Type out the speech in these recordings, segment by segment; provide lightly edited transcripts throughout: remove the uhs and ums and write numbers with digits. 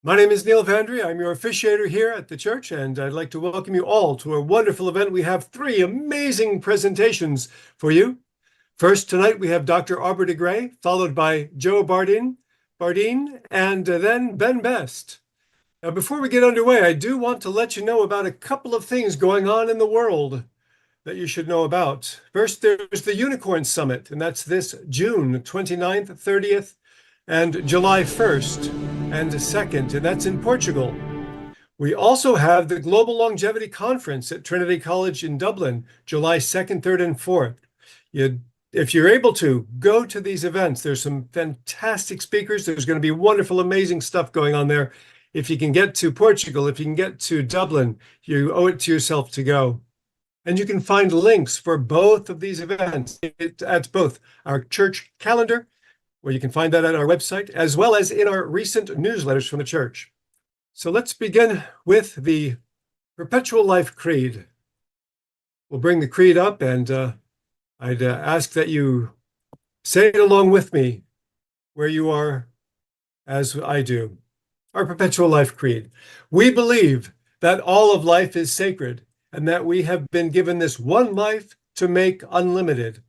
My name is Neil Vandry. I'm your officiator here at the church, and I'd like to welcome you all to a wonderful event. We have three amazing presentations for you. First, tonight we have Dr. Aubrey de Grey, followed by Joe Bardin, and then Ben Best. Now, before we get underway, I do want to let you know about a couple of things going on in the world that you should know about. First, there's the Unicorn Summit, and that's this June 29th, 30th, and July 1st and 2nd, and that's in Portugal. We also have the Global Longevity Conference at Trinity College in Dublin, July 2nd, 3rd, and 4th. If you're able to, go to these events. There's some fantastic speakers. There's going to be wonderful, amazing stuff going on there. If you can get to Portugal, if you can get to Dublin, you owe it to yourself to go. And you can find links for both of these events at both our church calendar, where you can find that at our website, as well as in our recent newsletters from the church. So let's begin with the Perpetual Life Creed. We'll bring the creed up, and I'd ask that you say it along with me where you are, as I do. Our Perpetual Life Creed. We believe that all of life is sacred, and that we have been given this one life to make unlimited.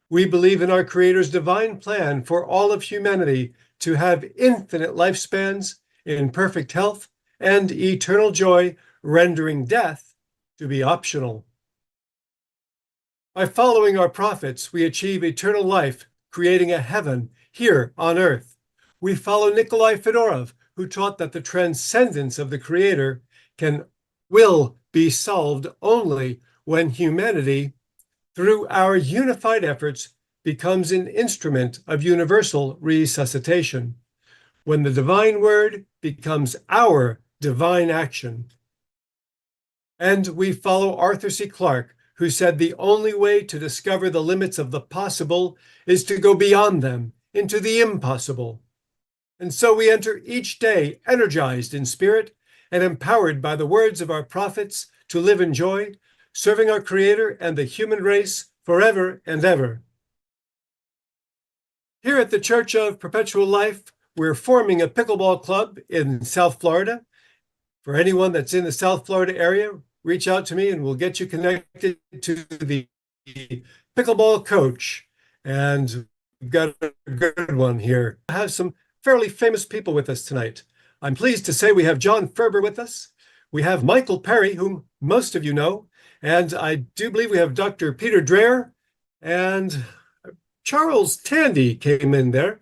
We believe in our Creator's divine plan for all of humanity to have infinite lifespans in perfect health and eternal joy, rendering death to be optional. By following our prophets, we achieve eternal life, creating a heaven here on earth. We follow Nikolai Fedorov, who taught that the transcendence of the Creator will be solved only when humanity, through our unified efforts, becomes an instrument of universal resuscitation, when the divine word becomes our divine action. And we follow Arthur C. Clarke, who said the only way to discover the limits of the possible is to go beyond them into the impossible. And so we enter each day energized in spirit and empowered by the words of our prophets to live in joy, serving our Creator and the human race forever and ever. Here at the Church of Perpetual Life, we're forming a pickleball club in South Florida. For anyone that's in the South Florida area, reach out to me and we'll get you connected to the pickleball coach. And we've got a good one here. I have some fairly famous people with us tonight. I'm pleased to say we have John Ferber with us. We have Michael Perry, whom most of you know, and I do believe we have Dr. Peter Dreher, and Charles Tandy came in there.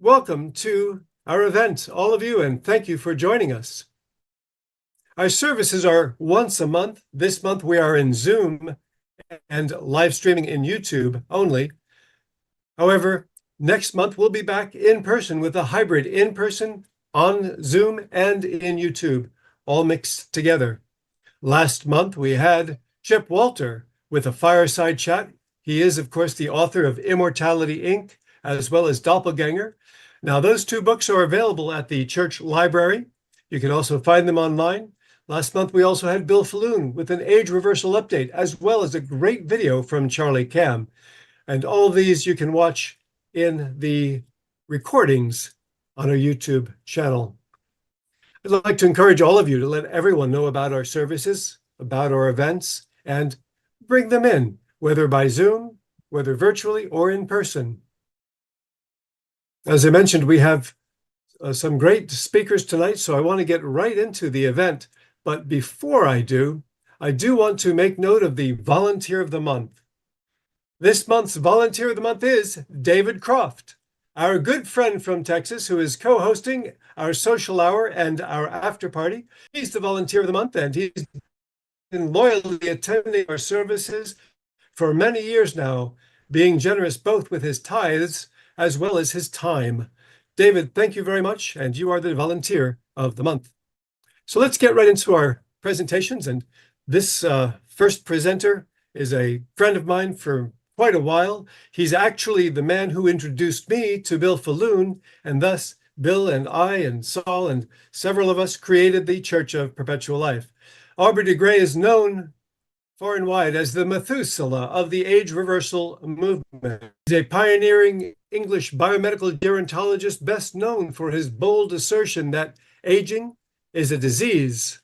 Welcome to our event, all of you, and thank you for joining us. Our services are once a month. This month we are in Zoom and live streaming in YouTube only. However, next month we'll be back in person with a hybrid in-person, on Zoom, and in YouTube, all mixed together. Last month we had Chip Walter with a fireside chat. He is, of course, the author of Immortality, Inc., as well as Doppelganger. Now, those two books are available at the church library. You can also find them online. Last month, we also had Bill Falloon with an age reversal update, as well as a great video from Charlie Cam. And all of these you can watch in the recordings on our YouTube channel. I'd like to encourage all of you to let everyone know about our services, about our events, and bring them in, whether by Zoom, whether virtually or in person. As I mentioned, we have some great speakers tonight, so I want to get right into the event. But before I do want to make note of the Volunteer of the Month. This month's Volunteer of the Month is David Croft, our good friend from Texas, who is co-hosting our social hour and our after party. He's the Volunteer of the Month, and he's been loyally attending our services for many years now, being generous both with his tithes as well as his time. David, thank you very much, and you are the Volunteer of the Month. So let's get right into our presentations, and this first presenter is a friend of mine for quite a while. He's actually the man who introduced me to Bill Falloon, and thus Bill and I and Saul and several of us created the Church of Perpetual Life. Aubrey de Grey is known far and wide as the Methuselah of the age reversal movement. He's a pioneering English biomedical gerontologist best known for his bold assertion that aging is a disease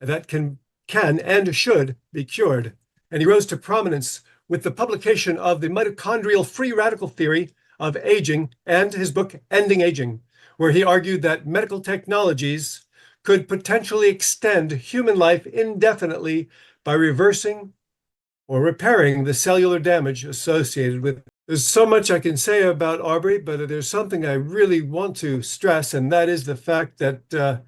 that can and should be cured. And he rose to prominence with the publication of the mitochondrial free radical theory of aging and his book, Ending Aging, where he argued that medical technologies could potentially extend human life indefinitely by reversing or repairing the cellular damage associated with. There's so much I can say about Aubrey, but there's something I really want to stress, and that is the fact that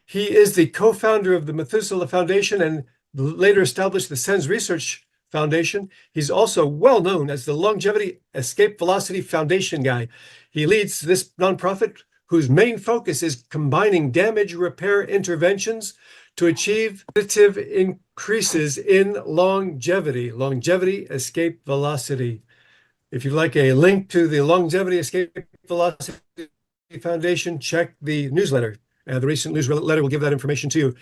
he is the co-founder of the Methuselah Foundation and later established the SENS Research Foundation. He's also well known as the Longevity Escape Velocity Foundation guy. He leads this nonprofit whose main focus is combining damage repair interventions to achieve additive increases in longevity escape velocity. If you'd like a link to the Longevity Escape Velocity Foundation, check the newsletter. The recent newsletter will give that information to you.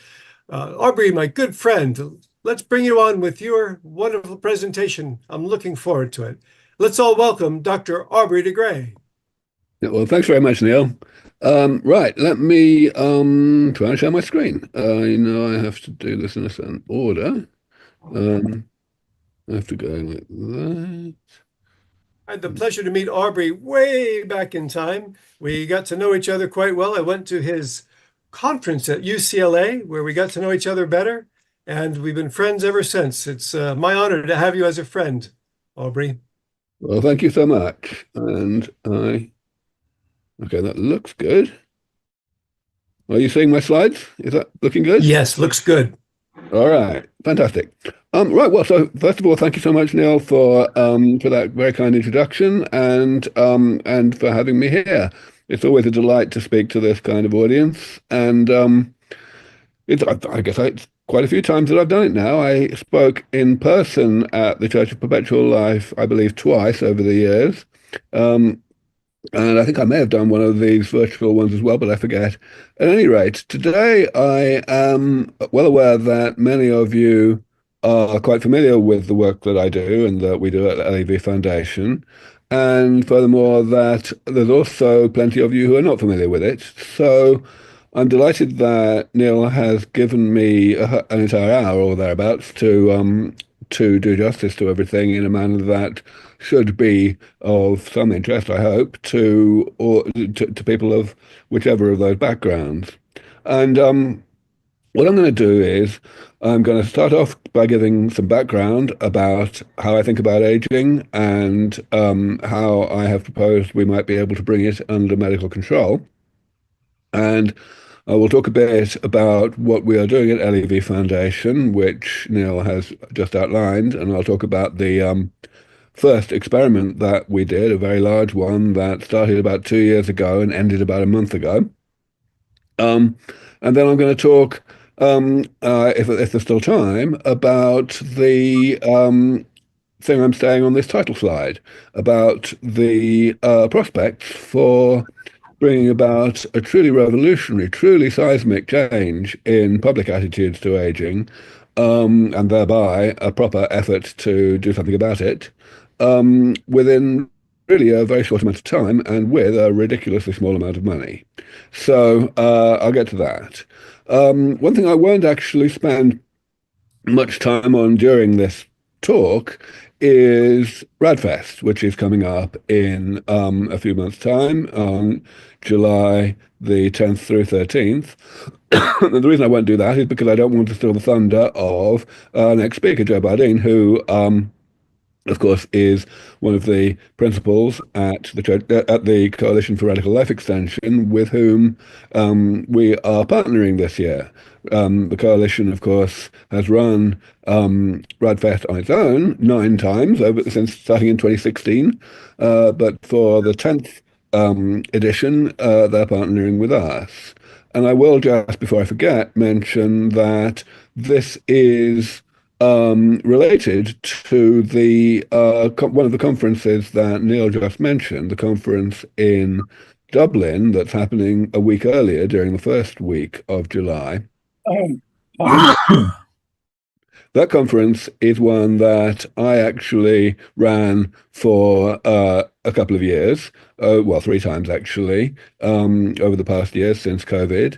Aubrey, my good friend, let's bring you on with your wonderful presentation. I'm looking forward to it. Let's all welcome Dr. Aubrey de Grey. Well, thanks very much, Neil. Right, let me try and share my screen. I know I have to do this in a certain order. I have to go like that. I had the pleasure to meet Aubrey way back in time. We got to know each other quite well. I went to his conference at UCLA where we got to know each other better, and we've been friends ever since. It's my honor to have you as a friend, Aubrey. Well, thank you so much. And okay, that looks good. Are you seeing my slides? Is that looking good? Yes, looks good. All right, fantastic. Right, well, so first of all, thank you so much, Neil, for that very kind introduction and for having me here. It's always a delight to speak to this kind of audience, and I guess it's quite a few times that I've done it now. I spoke in person at the Church of Perpetual Life, I believe, twice over the years. And I think I may have done one of these virtual ones as well, but I forget. At any rate, today I am well aware that many of you are quite familiar with the work that I do and that we do at the LEV Foundation. And furthermore, that there's also plenty of you who are not familiar with it. So I'm delighted that Neil has given me an entire hour or thereabouts to do justice to everything in a manner that should be of some interest, I hope, to people of whichever of those backgrounds. And what I'm going to do is I'm going to start off by giving some background about how I think about aging and how I have proposed we might be able to bring it under medical control. And I will talk a bit about what we are doing at LEV Foundation, which Neil has just outlined, and I'll talk about the first experiment that we did, a very large one that started about 2 years ago and ended about a month ago. And then I'm going to talk, if there's still time, about the thing I'm saying on this title slide, about the prospects for bringing about a truly revolutionary, truly seismic change in public attitudes to aging, and thereby a proper effort to do something about it within really a very short amount of time and with a ridiculously small amount of money. So I'll get to that. One thing I won't actually spend much time on during this talk is Radfest, which is coming up in a few months' time, on July the 10th through 13th. And the reason I won't do that is because I don't want to steal the thunder of our next speaker, Joe Bardin, who of course, is one of the principals at the Coalition for Radical Life Extension, with whom we are partnering this year. The coalition, of course, has run Radfest on its own 9 times since starting in 2016, but for the 10th edition, they're partnering with us. And I will just, before I forget, mention that this is related to the one of the conferences that Neil just mentioned, the conference in Dublin that's happening a week earlier during the first week of July. That conference is one that I actually ran for a couple of years, well, 3 times actually, over the past year since COVID.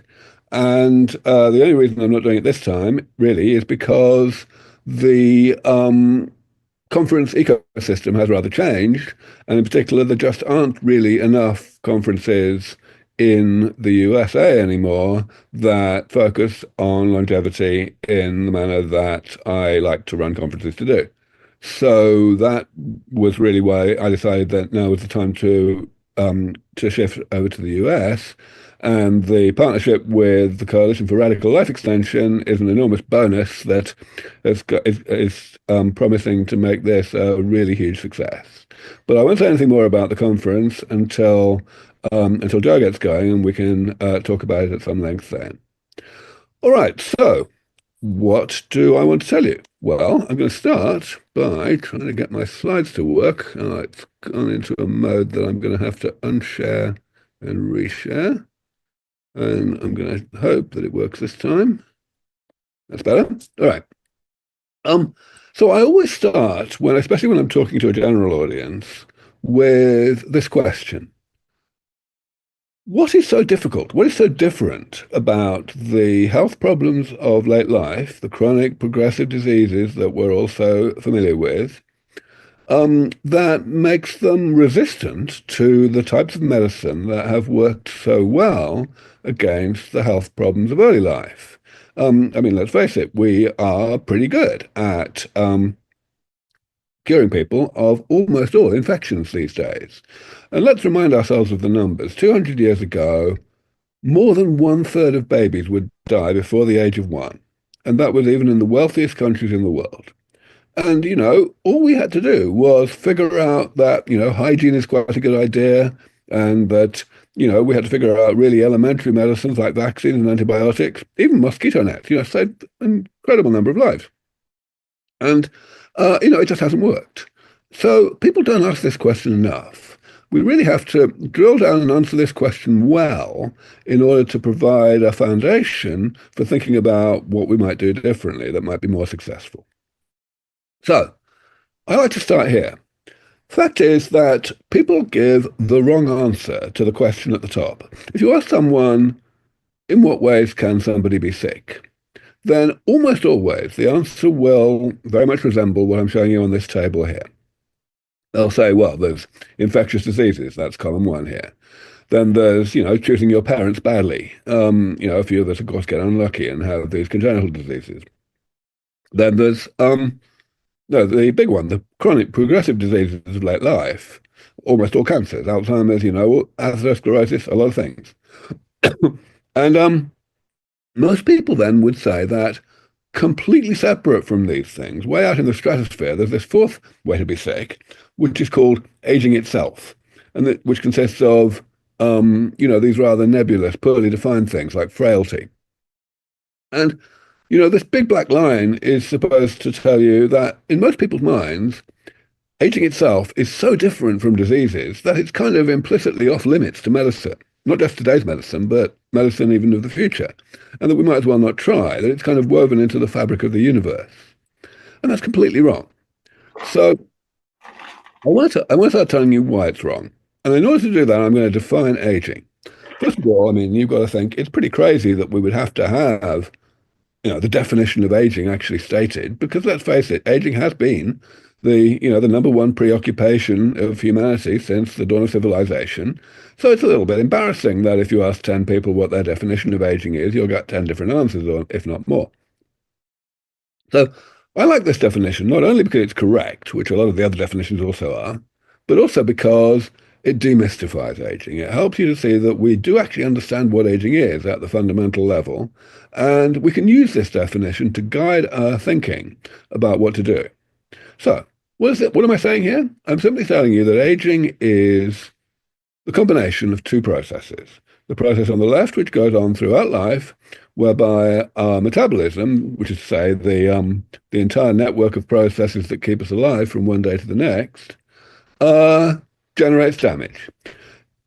And the only reason I'm not doing it this time really is because the conference ecosystem has rather changed, and in particular, there just aren't really enough conferences in the USA anymore that focus on longevity in the manner that I like to run conferences to do. So that was really why I decided that now was the time to shift over to the US. And the partnership with the Coalition for Radical Life Extension is an enormous bonus that is promising to make this a really huge success. But I won't say anything more about the conference until Joe gets going, and we can talk about it at some length then. All right, so what do I want to tell you? Well, I'm going to start by trying to get my slides to work. It's gone into a mode that I'm going to have to unshare and reshare. And I'm going to hope that it works this time. That's better. All right. So I always start, especially when I'm talking to a general audience, with this question. What is so difficult? What is so different about the health problems of late life, the chronic progressive diseases that we're also familiar with, that makes them resistant to the types of medicine that have worked so well against the health problems of early life? I mean, let's face it, we are pretty good at curing people of almost all infections these days. And let's remind ourselves of the numbers. 200 years ago, more than 1/3 of babies would die before the age of 1. And that was even in the wealthiest countries in the world. And, all we had to do was figure out that, hygiene is quite a good idea, and that, we had to figure out really elementary medicines like vaccines and antibiotics, even mosquito nets, saved an incredible number of lives. And, it just hasn't worked. So people don't ask this question enough. We really have to drill down and answer this question well in order to provide a foundation for thinking about what we might do differently that might be more successful. So, I like to start here. Fact is that people give the wrong answer to the question at the top. If you ask someone, in what ways can somebody be sick? Then almost always the answer will very much resemble what I'm showing you on this table here. They'll say, well, there's infectious diseases, that's column 1 here. Then there's, choosing your parents badly. A few of us, of course, get unlucky and have these congenital diseases. Then there's no, the big one, the chronic progressive diseases of late life, almost all cancers, Alzheimer's, atherosclerosis, a lot of things. And most people then would say that completely separate from these things, way out in the stratosphere, there's this 4th way to be sick, which is called aging itself, and which consists of, these rather nebulous, poorly defined things like frailty. And this big black line is supposed to tell you that in most people's minds, aging itself is so different from diseases that it's kind of implicitly off limits to medicine. Not just today's medicine, but medicine even of the future. And that we might as well not try, that it's kind of woven into the fabric of the universe. And that's completely wrong. So I want to start telling you why it's wrong. And in order to do that, I'm going to define aging. First of all, I mean, you've got to think it's pretty crazy that we would have to have the definition of aging actually stated, because let's face it, aging has been the number one preoccupation of humanity since the dawn of civilization. So it's a little bit embarrassing that if you ask 10 people what their definition of aging is, you'll get 10 different answers, or if not more. So I like this definition, not only because it's correct, which a lot of the other definitions also are, but also because it demystifies aging. It helps you to see that we do actually understand what aging is at the fundamental level, and we can use this definition to guide our thinking about what to do. So, what is it? What am I saying here? I'm simply telling you that aging is the combination of 2 processes. The process on the left, which goes on throughout life, whereby our metabolism, which is to say the entire network of processes that keep us alive from one day to the next, generates damage.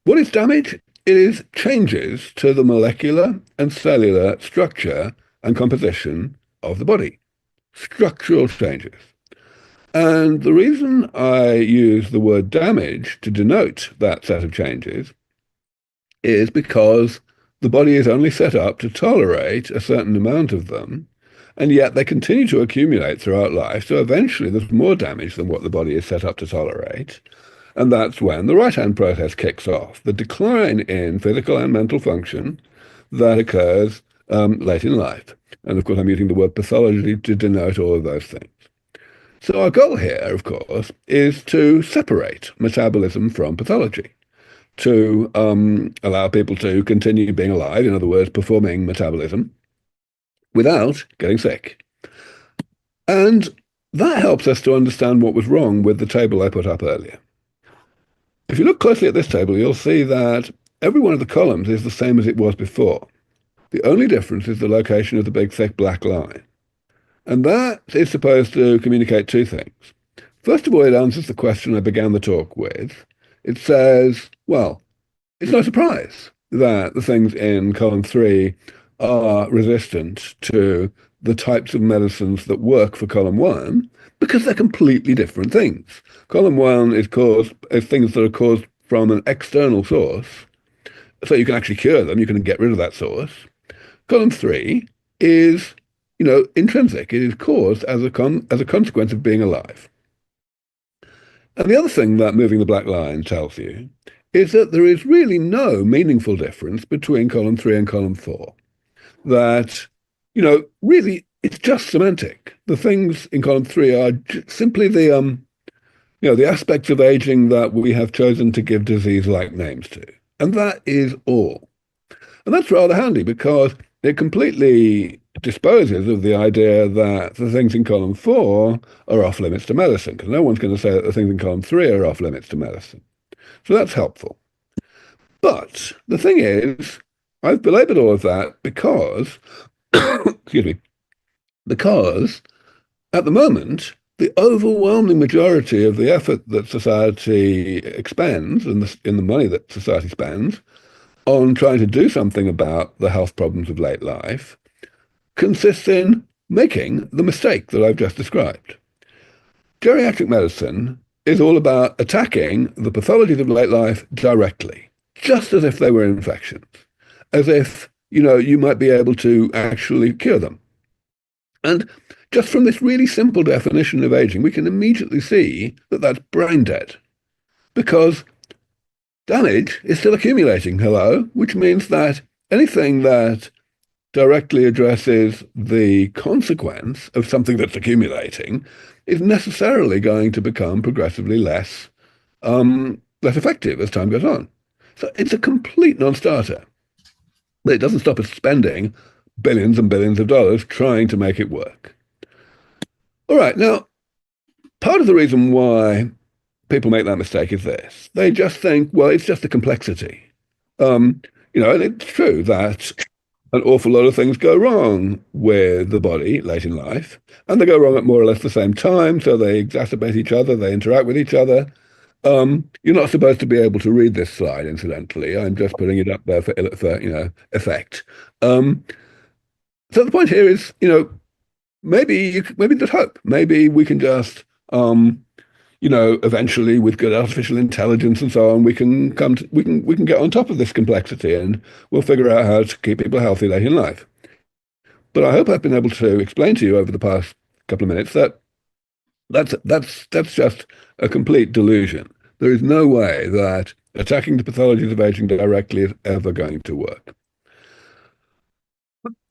What is damage? It is changes to the molecular and cellular structure and composition of the body. structural changes. And the reason I use the word damage to denote that set of changes is because the body is only set up to tolerate a certain amount of them, and yet they continue to accumulate throughout life, so eventually there's more damage than what the body is set up to tolerate. And that's when the right-hand process kicks off, the decline in physical and mental function that occurs late in life. And of course, I'm using the word pathology to denote all of those things. So our goal here, of course, is to separate metabolism from pathology, to allow people to continue being alive, in other words, performing metabolism, without getting sick. And that helps us to understand what was wrong with the table I put up earlier. If you look closely at this table, you'll see that every one of the columns is the same as it was before. The only difference is the location of the big, thick black line. And that is supposed to communicate two things. First of all, it answers the question I began the talk with. It says, well, it's no surprise that the things in column 3 are resistant to the types of medicines that work for column 1, because they're completely different things. Column 1 is things that are caused from an external source, so you can actually cure them, you can get rid of that source. Column 3 is, intrinsic. It is caused as a consequence of being alive. And the other thing that moving the black line tells you is that there is really no meaningful difference between column 3 and column 4. That, really, it's just semantic. The things in column 3 are simply the aspects of aging that we have chosen to give disease-like names to. And that is all. And that's rather handy because it completely disposes of the idea that the things in column 4 are off limits to medicine, because no one's going to say that the things in column 3 are off limits to medicine. So that's helpful. But the thing is, I've belabored all of that because, excuse me, because at the moment, the overwhelming majority of the effort that society expends and in the money that society spends on trying to do something about the health problems of late life consists in making the mistake that I've just described. Geriatric medicine is all about attacking the pathologies of late life directly, just as if they were infections, as if, you might be able to actually cure them. And just from this really simple definition of aging, we can immediately see that that's brain dead, because damage is still accumulating, which means that anything that directly addresses the consequence of something that's accumulating is necessarily going to become progressively less effective as time goes on. So it's a complete non-starter. But it doesn't stop us spending billions and billions of dollars trying to make it work. All right, now, part of the reason why people make that mistake is this. They just think, well, it's just the complexity. And it's true that an awful lot of things go wrong with the body late in life, and they go wrong at more or less the same time, so they exacerbate each other, they interact with each other. You're not supposed to be able to read this slide, incidentally. I'm just putting it up there for effect. So the point here is, maybe there's hope. Maybe we can just, eventually with good artificial intelligence and so on, we can get on top of this complexity, and we'll figure out how to keep people healthy late in life. But I hope I've been able to explain to you over the past couple of minutes that that's just a complete delusion. There is no way that attacking the pathologies of aging directly is ever going to work.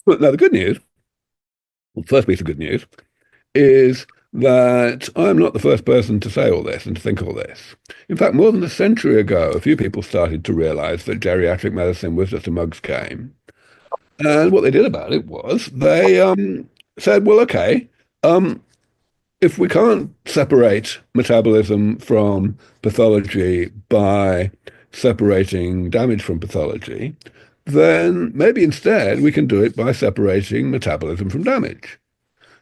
But now the good news, the first piece of good news, is that I'm not the first person to say all this and to think all this. In fact, more than a century ago, a few people started to realize that geriatric medicine was just a mug's game. And what they did about it was they said, well, okay, if we can't separate metabolism from pathology by separating damage from pathology, then maybe instead we can do it by separating metabolism from damage.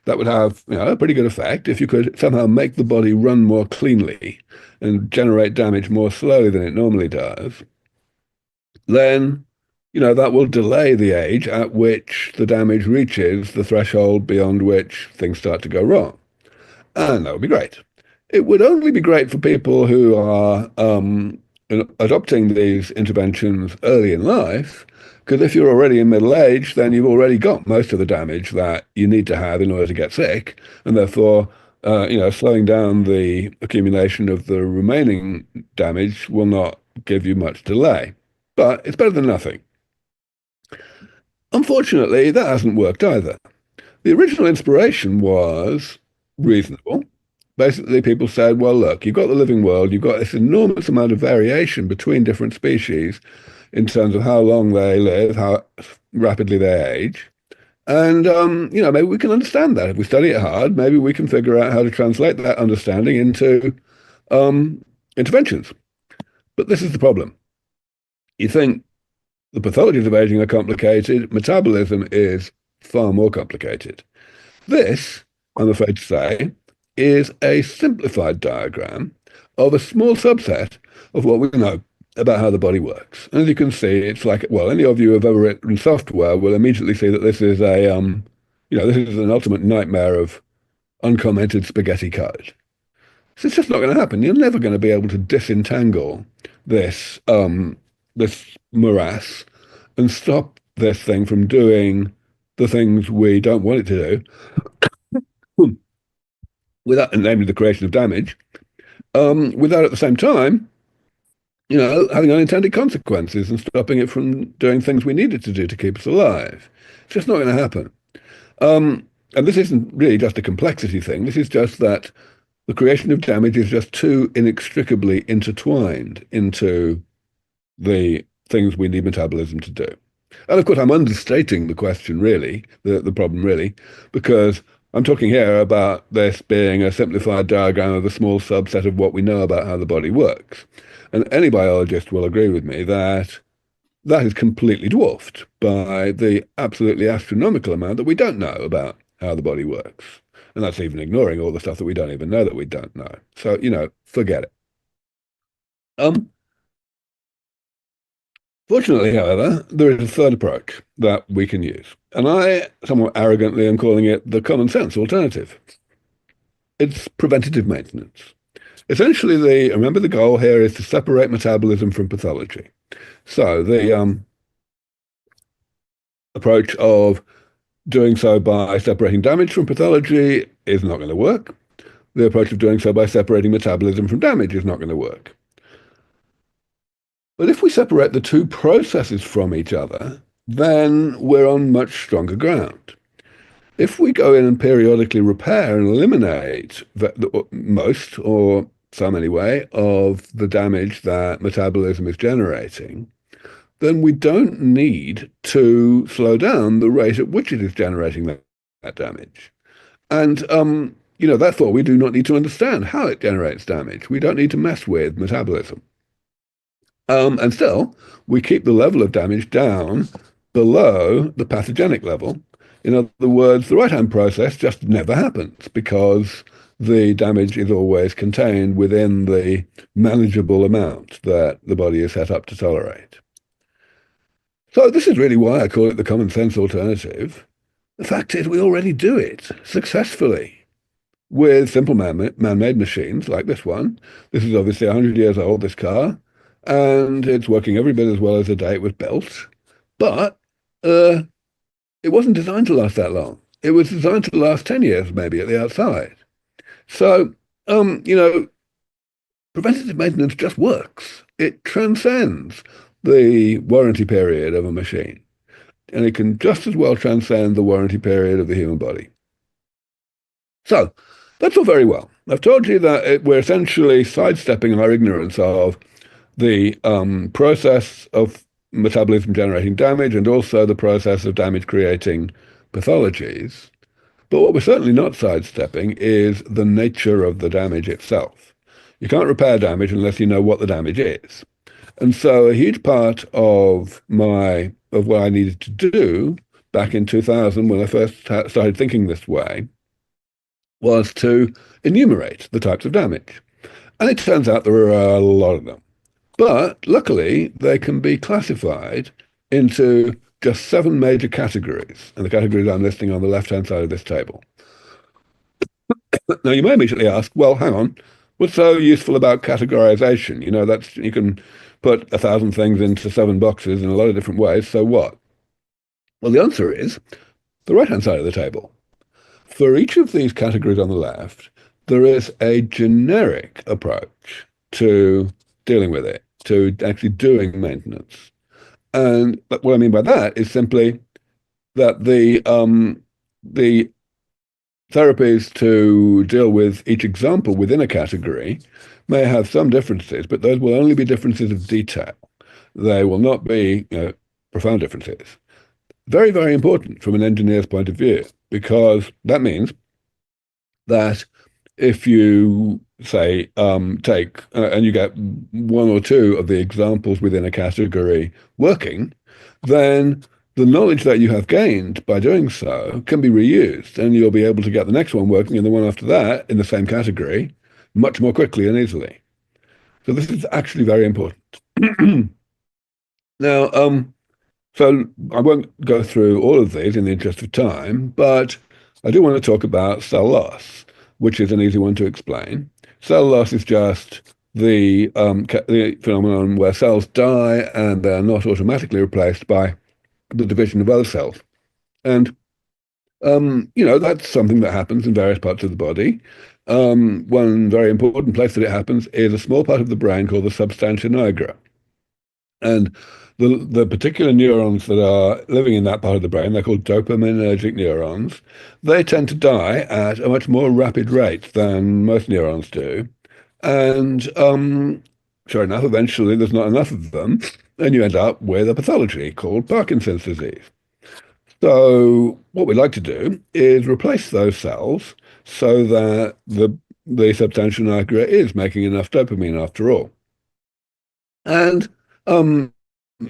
That would have a pretty good effect if you could somehow make the body run more cleanly and generate damage more slowly than it normally does. Then that will delay the age at which the damage reaches the threshold beyond which things start to go wrong. And that would be great. It would only be great for people who are adopting these interventions early in life, because if you're already in middle age, then you've already got most of the damage that you need to have in order to get sick, and therefore, slowing down the accumulation of the remaining damage will not give you much delay. But it's better than nothing. Unfortunately, that hasn't worked either. The original inspiration was reasonable. Basically, people said, well, look, you've got the living world, you've got this enormous amount of variation between different species in terms of how long they live, how rapidly they age. And, maybe we can understand that. If we study it hard, maybe we can figure out how to translate that understanding into interventions. But this is the problem. You think the pathologies of aging are complicated, metabolism is far more complicated. This, I'm afraid to say, is a simplified diagram of a small subset of what we know about how the body works. And as you can see, it's like, well, any of you who have ever written software will immediately see that this is this is an ultimate nightmare of uncommented spaghetti code. So it's just not going to happen. You're never going to be able to disentangle this morass and stop this thing from doing the things we don't want it to do, without, namely the creation of damage, without at the same time, having unintended consequences and stopping it from doing things we need it to do to keep us alive. It's just not going to happen. And this isn't really just a complexity thing. This is just that the creation of damage is just too inextricably intertwined into the things we need metabolism to do. And of course, I'm understating the question, really, the problem, really, because I'm talking here about this being a simplified diagram of a small subset of what we know about how the body works. And any biologist will agree with me that that is completely dwarfed by the absolutely astronomical amount that we don't know about how the body works. And that's even ignoring all the stuff that we don't even know that we don't know. So, forget it. Fortunately, however, there is a third approach that we can use. And I, somewhat arrogantly, am calling it the common sense alternative. It's preventative maintenance. Essentially, remember the goal here is to separate metabolism from pathology. So the approach of doing so by separating damage from pathology is not going to work. The approach of doing so by separating metabolism from damage is not going to work. But if we separate the two processes from each other, then we're on much stronger ground. If we go in and periodically repair and eliminate most, or some anyway, of the damage that metabolism is generating, then we don't need to slow down the rate at which it is generating that damage. And, therefore, we do not need to understand how it generates damage. We don't need to mess with metabolism. And still, we keep the level of damage down below the pathogenic level. In other words, the right-hand process just never happens because the damage is always contained within the manageable amount that the body is set up to tolerate. So this is really why I call it the common sense alternative. The fact is we already do it successfully with simple man-made machines like this one. This is obviously 100 years old, this car, and it's working every bit as well as the day it was built. But it wasn't designed to last that long. It was designed to last 10 years, maybe, at the outside. So, preventative maintenance just works. It transcends the warranty period of a machine. And it can just as well transcend the warranty period of the human body. So, that's all very well. I've told you that we're essentially sidestepping our ignorance of the process of metabolism generating damage and also the process of damage creating pathologies. But what we're certainly not sidestepping is the nature of the damage itself. You can't repair damage unless you know what the damage is. And so a huge part of what I needed to do back in 2000 when I first started thinking this way was to enumerate the types of damage. And it turns out there are a lot of them. But luckily, they can be classified into just 7 major categories, and the categories I'm listing on the left-hand side of this table. Now, you may immediately ask, well, hang on, what's so useful about categorization? You know, that's you can put 1,000 things into 7 boxes in a lot of different ways, so what? Well, the answer is the right-hand side of the table. For each of these categories on the left, there is a generic approach to dealing with it, to actually doing maintenance. And what I mean by that is simply that the therapies to deal with each example within a category may have some differences, but those will only be differences of detail. They will not be, profound differences. Very, very important from an engineer's point of view, because that means that if you say take and you get 1 or 2 of the examples within a category working, then the knowledge that you have gained by doing so can be reused, and you'll be able to get the next one working and the one after that in the same category much more quickly and easily. So this is actually very important. Now, so I won't go through all of these in the interest of time, but I do want to talk about cell loss, which is an easy one to explain. Cell loss is just the phenomenon where cells die and they're not automatically replaced by the division of other cells. And, that's something that happens in various parts of the body. One very important place that it happens is a small part of the brain called the substantia nigra. And the particular neurons that are living in that part of the brain, they're called dopaminergic neurons. They tend to die at a much more rapid rate than most neurons do. And sure enough, eventually there's not enough of them, and you end up with a pathology called Parkinson's disease. So what we'd like to do is replace those cells so that the substantia nigra is making enough dopamine after all. And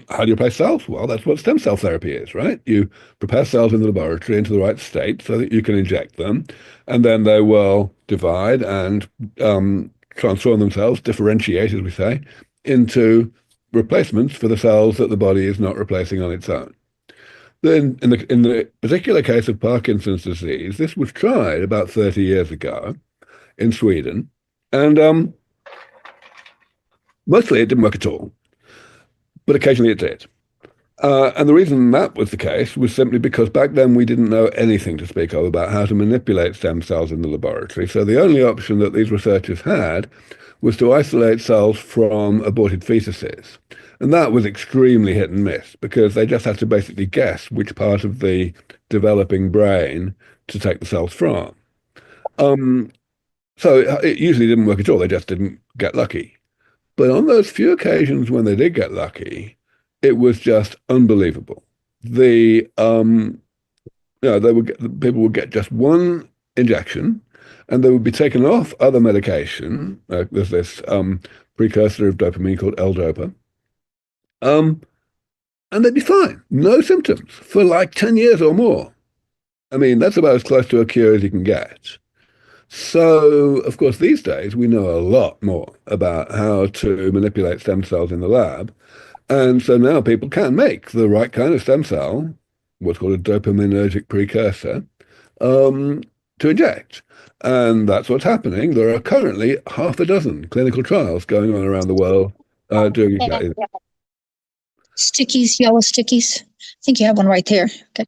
how do you replace cells? Well, that's what stem cell therapy is, right? You prepare cells in the laboratory into the right state so that you can inject them, and then they will divide and transform themselves, differentiate, as we say, into replacements for the cells that the body is not replacing on its own. Then, in the particular case of Parkinson's disease, this was tried about 30 years ago in Sweden, and mostly it didn't work at all, but occasionally it did. And the reason that was the case was simply because back then we didn't know anything to speak of about how to manipulate stem cells in the laboratory. So the only option that these researchers had was to isolate cells from aborted fetuses. And that was extremely hit and miss because they just had to basically guess which part of the developing brain to take the cells from. So it usually didn't work at all. They just didn't get lucky. But on those few occasions when they did get lucky, it was just unbelievable. People would get just one injection, and they would be taken off other medication. There's this precursor of dopamine called L-dopa, and they'd be fine, no symptoms for like 10 years or more. I mean, that's about as close to a cure as you can get. So, of course, these days we know a lot more about how to manipulate stem cells in the lab. And so now people can make the right kind of stem cell, what's called a dopaminergic precursor, to inject. And that's what's happening. There are currently 6 clinical trials going on around the world doing exactly that. Stickies, yellow stickies. I think you have one right there. Okay.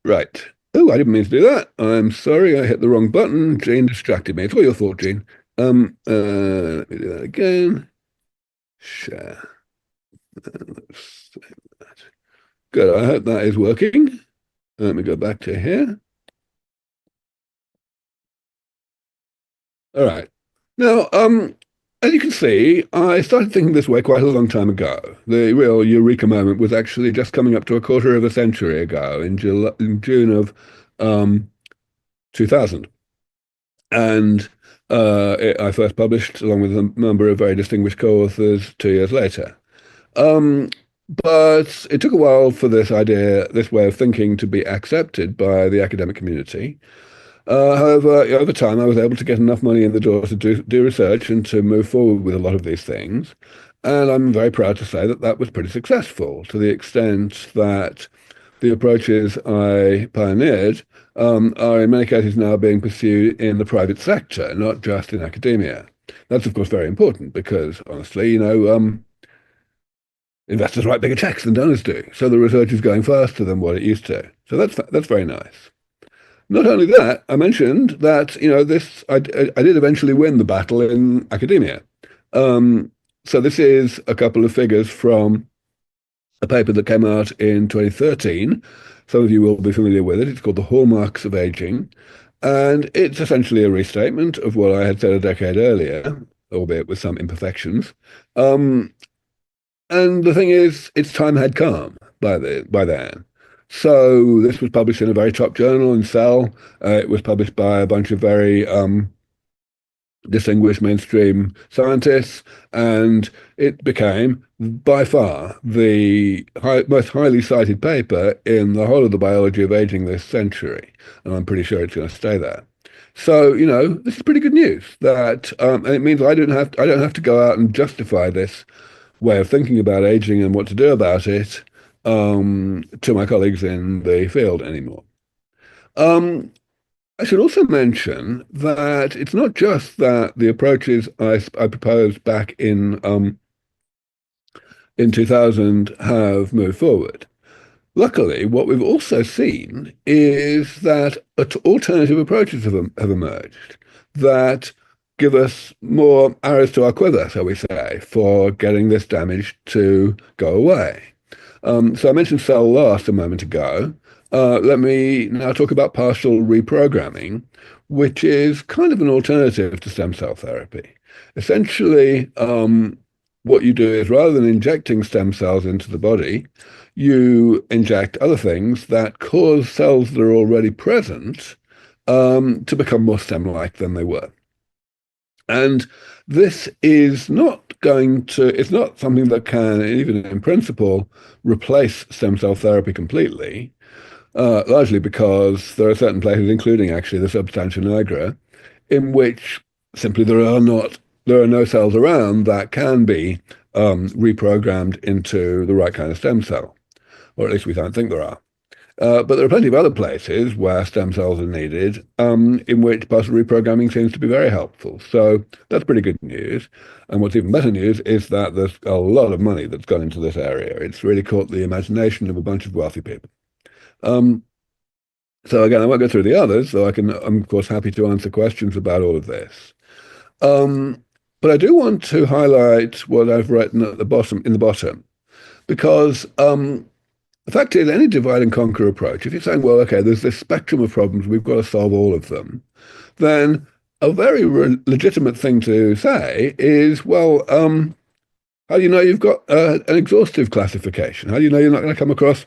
Right. Oh, I didn't mean to do that. I'm sorry, I hit the wrong button. Jean distracted me. It's all your fault, Jean. Let me do that again. Share. Let's save that. Good. I hope that is working. Let me go back to here. All right. Now, as you can see, I started thinking this way quite a long time ago. The real eureka moment was actually just coming up to a quarter of a century ago in June of 2000. And I first published, along with a number of very distinguished co-authors, 2 years later. But it took a while for this way of thinking to be accepted by the academic community. However, over time, I was able to get enough money in the door to do research and to move forward with a lot of these things. And I'm very proud to say that that was pretty successful, to the extent that the approaches I pioneered are in many cases now being pursued in the private sector, not just in academia. That's, of course, very important because, honestly, investors write bigger checks than donors do. So the research is going faster than what it used to. So that's very nice. Not only that, I mentioned that, I did eventually win the battle in academia. So this is a couple of figures from a paper that came out in 2013. Some of you will be familiar with it. It's called The Hallmarks of Aging. And it's essentially a restatement of what I had said a decade earlier, albeit with some imperfections. And the thing is, its time had come by then. So this was published in a very top journal in Cell. It was published by a bunch of very distinguished mainstream scientists, and it became by far the most highly cited paper in the whole of the biology of aging this century, and I'm pretty sure it's going to stay there. So, this is pretty good news that, and it means I don't have to go out and justify this way of thinking about aging and what to do about it to my colleagues in the field anymore. I should also mention that it's not just that the approaches I proposed back in 2000 have moved forward. Luckily, what we've also seen is that alternative approaches have emerged that give us more arrows to our quiver, shall we say, for getting this damage to go away. So I mentioned cell loss a moment ago. Let me now talk about partial reprogramming, which is kind of an alternative to stem cell therapy. Essentially, what you do is rather than injecting stem cells into the body, you inject other things that cause cells that are already present to become more stem-like than they were. And this is not it's not something that can, even in principle, replace stem cell therapy completely. Largely because there are certain places, including actually the substantia nigra, in which simply there are no cells around that can be reprogrammed into the right kind of stem cell, or at least we don't think there are. But there are plenty of other places where stem cells are needed, in which partial reprogramming seems to be very helpful. So that's pretty good news. And what's even better news is that there's a lot of money that's gone into this area. It's really caught the imagination of a bunch of wealthy people. So again, I won't go through the others, though I'm of course happy to answer questions about all of this. But I do want to highlight what I've written at the bottom, because the fact is, any divide and conquer approach, if you're saying, well, okay, there's this spectrum of problems, we've got to solve all of them, then a very legitimate thing to say is, well, how do you know you've got an exhaustive classification? How do you know you're not going to come across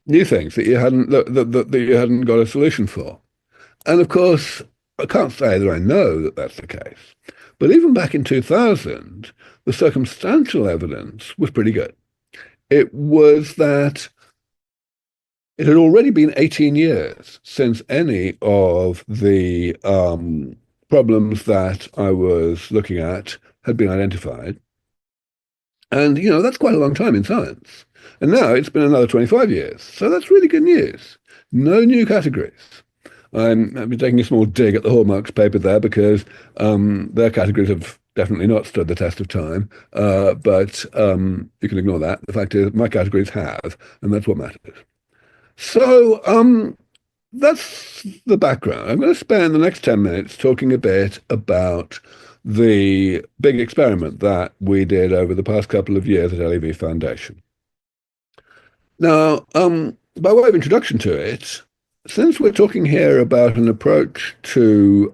new things that you hadn't got a solution for? And of course, I can't say that I know that that's the case. But even back in 2000, the circumstantial evidence was pretty good. It was that it had already been 18 years since any of the problems that I was looking at had been identified. And, that's quite a long time in science. And now it's been another 25 years. So that's really good news. No new categories. I've been taking a small dig at the Hallmarks paper there because their categories have definitely not stood the test of time, but you can ignore that. The fact is, my categories have, and that's what matters. So that's the background. I'm going to spend the next 10 minutes talking a bit about the big experiment that we did over the past couple of years at LEV Foundation. Now, by way of introduction to it, since we're talking here about an approach to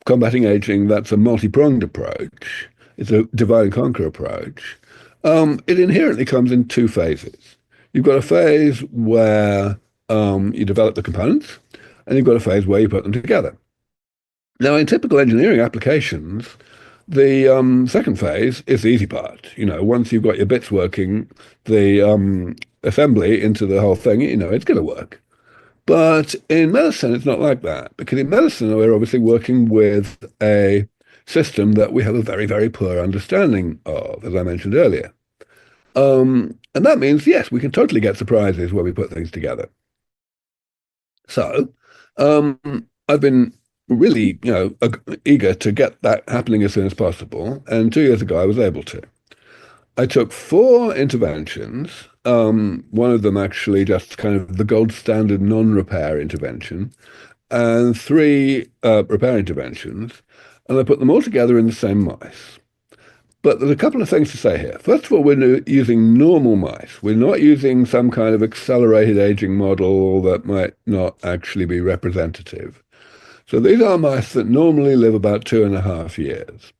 combating aging that's a multi-pronged approach, it's a divide and conquer approach, it inherently comes in two phases. You've got a phase where you develop the components, and you've got a phase where you put them together. Now, in typical engineering applications, the second phase is the easy part. Once you've got your bits working, the assembly into the whole thing, it's going to work. But in medicine, it's not like that, because in medicine, we're obviously working with a system that we have a very, very poor understanding of, as I mentioned earlier. And that means, yes, we can totally get surprises when we put things together. So I've been really, eager to get that happening as soon as possible. And 2 years ago, I was able to. I took 4 interventions, one of them actually just kind of the gold standard non-repair intervention, and 3 repair interventions, and I put them all together in the same mice. But there's a couple of things to say here. First of all, we're using normal mice. We're not using some kind of accelerated aging model that might not actually be representative. So these are mice that normally live about 2.5 years.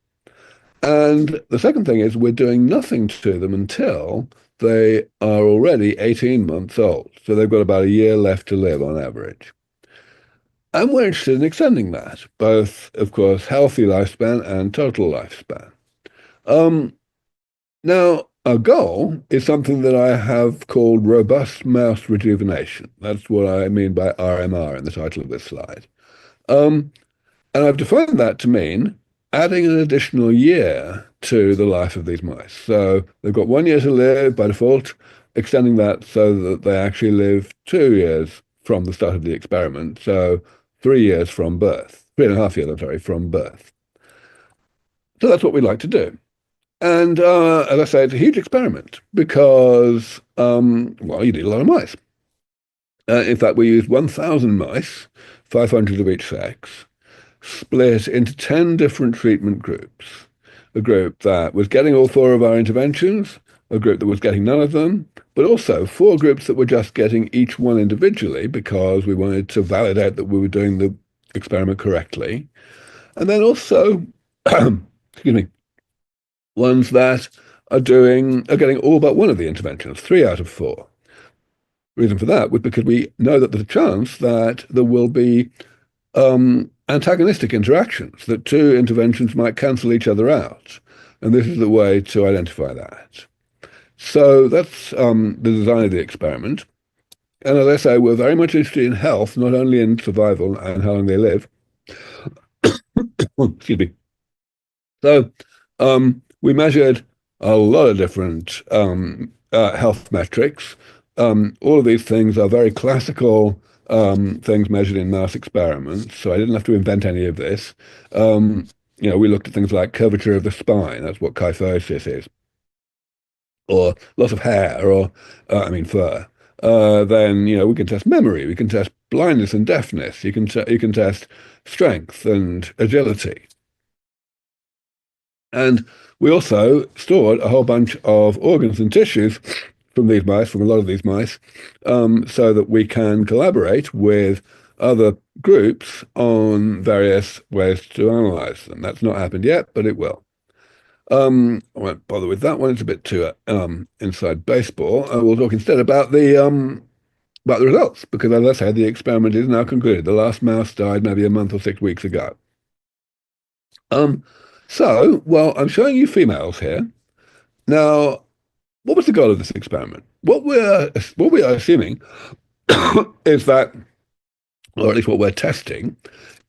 And the second thing is we're doing nothing to them until they are already 18 months old. So they've got about a year left to live on average. And we're interested in extending that, both, of course, healthy lifespan and total lifespan. Now, our goal is something that I have called robust mouse rejuvenation. That's what I mean by RMR in the title of this slide. And I've defined that to mean adding an additional year to the life of these mice. So they've got 1 year to live by default, extending that so that they actually live 2 years from the start of the experiment. So 3 years from birth, 3.5 years, I'm sorry, from birth. So that's what we'd like to do. And as I say, it's a huge experiment because, well, you need a lot of mice. In fact, we used 1,000 mice, 500 of each sex, split into 10 different treatment groups. A group that was getting all 4 of our interventions, a group that was getting none of them, but also 4 groups that were just getting each one individually because we wanted to validate that we were doing the experiment correctly. And then also, excuse me, ones that are getting all but one of the interventions, 3 out of 4. Reason for that was because we know that there's a chance that there will be antagonistic interactions, that 2 interventions might cancel each other out. And this is the way to identify that. So that's the design of the experiment. And as I say, we're very much interested in health, not only in survival and how long they live. Excuse me. So we measured a lot of different health metrics. All of these things are very classical things measured in mouse experiments, so I didn't have to invent any of this. We looked at things like curvature of the spine, that's what kyphosis is, or loss of hair, or, fur. Then, we can test memory, we can test blindness and deafness, you can test strength and agility. And we also stored a whole bunch of organs and tissues from these mice, from a lot of these mice, so that we can collaborate with other groups on various ways to analyze them. That's not happened yet, but it will. I won't bother with that one. It's a bit too inside baseball. I will talk instead about the results, because as I said, the experiment is now concluded. The last mouse died maybe a month or 6 weeks ago. Well, I'm showing you females here. Now, what was the goal of this experiment? What we are assuming is that, or at least what we're testing,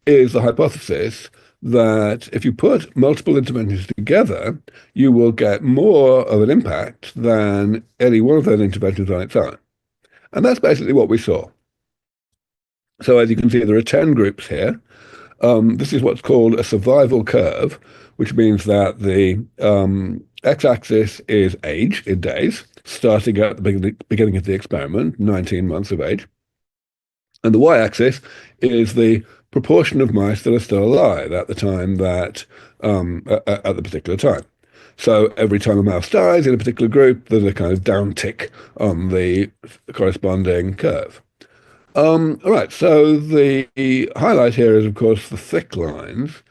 is the hypothesis that if you put multiple interventions together, you will get more of an impact than any one of those interventions on its own. And that's basically what we saw. So as you can see, there are 10 groups here. This is what's called a survival curve, which means that the x-axis is age in days, starting at the beginning of the experiment, 19 months of age. And the y-axis is the proportion of mice that are still alive at the time that, at the particular time. So every time a mouse dies in a particular group, there's a kind of downtick on the corresponding curve. All right, so the highlight here is, of course, the thick lines.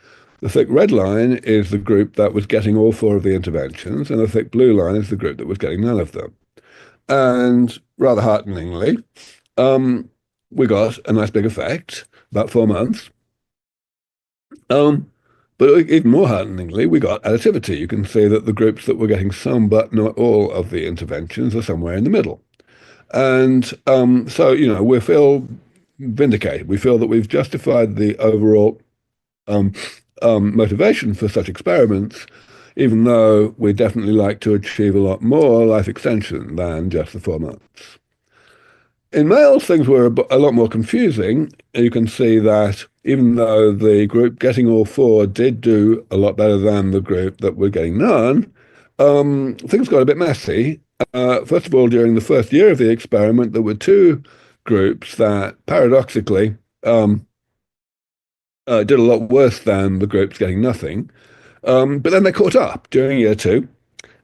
The thick red line is the group that was getting all 4 of the interventions, and the thick blue line is the group that was getting none of them. And rather hearteningly, we got a nice big effect, about 4 months. But even more hearteningly, we got additivity. You can see that the groups that were getting some but not all of the interventions are somewhere in the middle. And so, we feel vindicated. We feel that we've justified the overall motivation for such experiments, even though we definitely like to achieve a lot more life extension than just the 4 months. In males, things were a lot more confusing. You can see that even though the group getting all 4 did do a lot better than the group that were getting none, things got a bit messy. First of all, during the first year of the experiment, there were 2 groups that paradoxically did a lot worse than the groups getting nothing. But then they caught up during year 2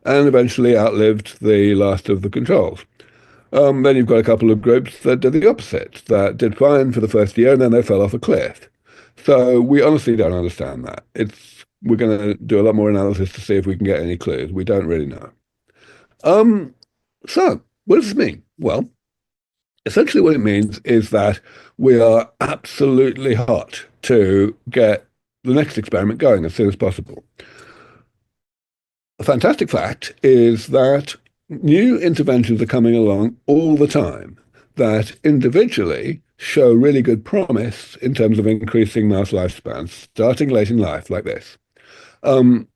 and eventually outlived the last of the controls. Then you've got a couple of groups that did the opposite, that did fine for the first year and then they fell off a cliff. So we honestly don't understand that. We're going to do a lot more analysis to see if we can get any clues. We don't really know. So what does this mean? Well, essentially what it means is that we are absolutely hot to get the next experiment going as soon as possible. A fantastic fact is that new interventions are coming along all the time that individually show really good promise in terms of increasing mouse lifespans, starting late in life like this. They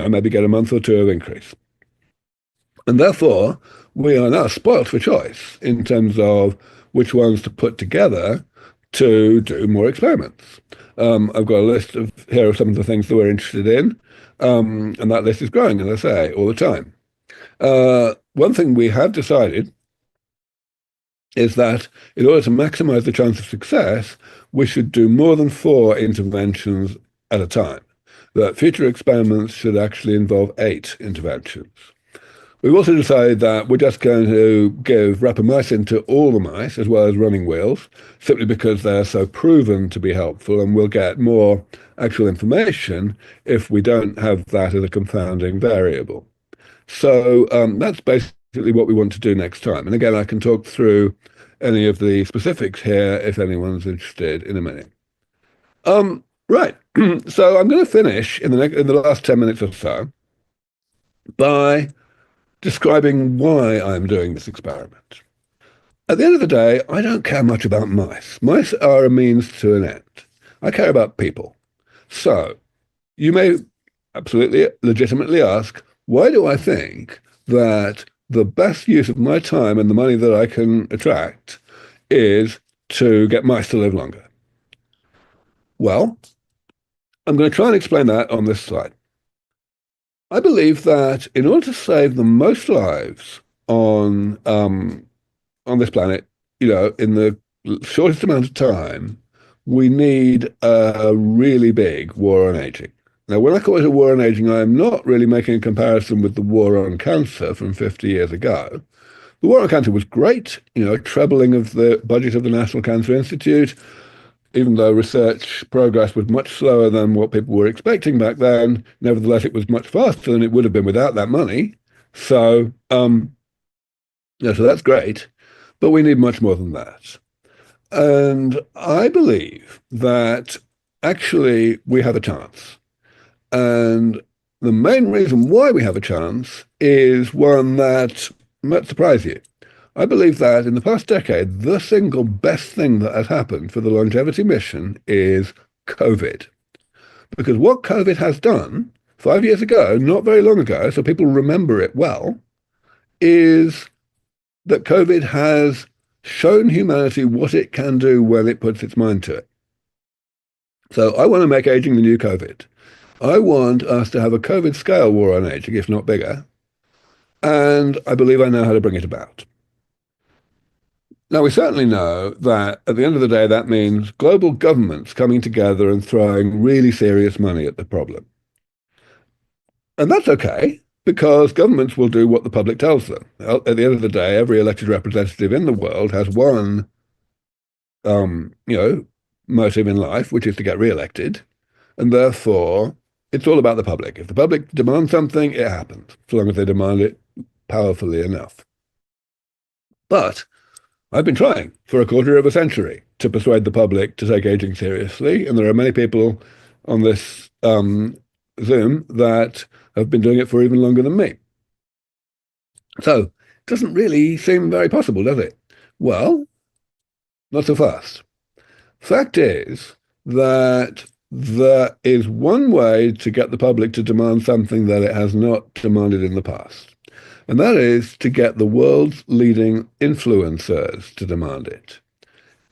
maybe get a month or 2 of increase. And therefore, we are now spoilt for choice in terms of which ones to put together to do more experiments. I've got a list here of some of the things that we're interested in, and that list is growing, as I say, all the time. One thing we have decided is that in order to maximize the chance of success, we should do more than 4 interventions at a time. That future experiments should actually involve 8 interventions. We've also decided that we're just going to give rapamycin to all the mice as well as running wheels, simply because they're so proven to be helpful, and we'll get more actual information if we don't have that as a confounding variable. So that's basically what we want to do next time. And again, I can talk through any of the specifics here if anyone's interested in a minute. Right. So I'm going to finish in the last 10 minutes or so by describing why I'm doing this experiment. At the end of the day, I don't care much about mice. Mice are a means to an end. I care about people. So you may absolutely legitimately ask, why do I think that the best use of my time and the money that I can attract is to get mice to live longer? Well, I'm going to try and explain that on this slide. I believe that in order to save the most lives on this planet, in the shortest amount of time, we need a really big war on aging. Now, when I call it a war on aging, I am not really making a comparison with the war on cancer from 50 years ago. The war on cancer was great, trebling of the budget of the National Cancer Institute. Even though research progress was much slower than what people were expecting back then, nevertheless, it was much faster than it would have been without that money. So, so that's great, but we need much more than that. And I believe that actually we have a chance. And the main reason why we have a chance is one that might surprise you. I believe that in the past decade, the single best thing that has happened for the longevity mission is COVID. Because what COVID has done 5 years ago, not very long ago, so people remember it well, is that COVID has shown humanity what it can do when it puts its mind to it. So I want to make aging the new COVID. I want us to have a COVID scale war on aging, if not bigger. And I believe I know how to bring it about. Now, we certainly know that at the end of the day, that means global governments coming together and throwing really serious money at the problem. And that's okay, because governments will do what the public tells them. At the end of the day, every elected representative in the world has one, motive in life, which is to get re-elected. And therefore, it's all about the public. If the public demands something, it happens, so long as they demand it powerfully enough. But I've been trying for a quarter of a century to persuade the public to take aging seriously, and there are many people on this Zoom that have been doing it for even longer than me. So it doesn't really seem very possible, does it? Well, not so fast. Fact is that there is one way to get the public to demand something that it has not demanded in the past, and that is to get the world's leading influencers to demand it.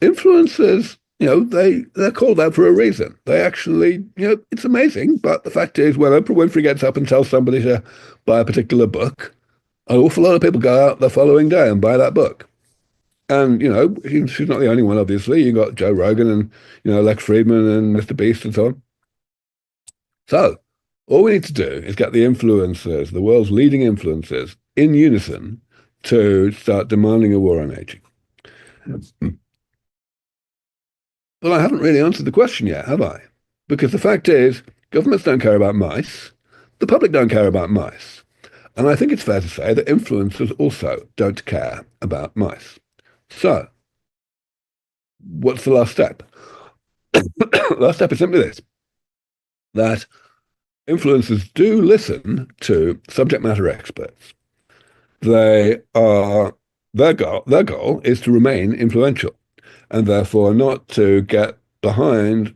Influencers, they're called that for a reason. They actually, it's amazing, but the fact is, when Oprah Winfrey gets up and tells somebody to buy a particular book, an awful lot of people go out the following day and buy that book. And, she's not the only one, obviously. You got Joe Rogan and, Lex Friedman and Mr. Beast and so on. So all we need to do is get the influencers, the world's leading influencers, in unison to start demanding a war on aging. But I haven't really answered the question yet, have I? Because the fact is, governments don't care about mice. The public don't care about mice. And I think it's fair to say that influencers also don't care about mice. So, what's the last step? Last step is simply this, that influencers do listen to subject matter experts. Their goal is to remain influential, and therefore not to get behind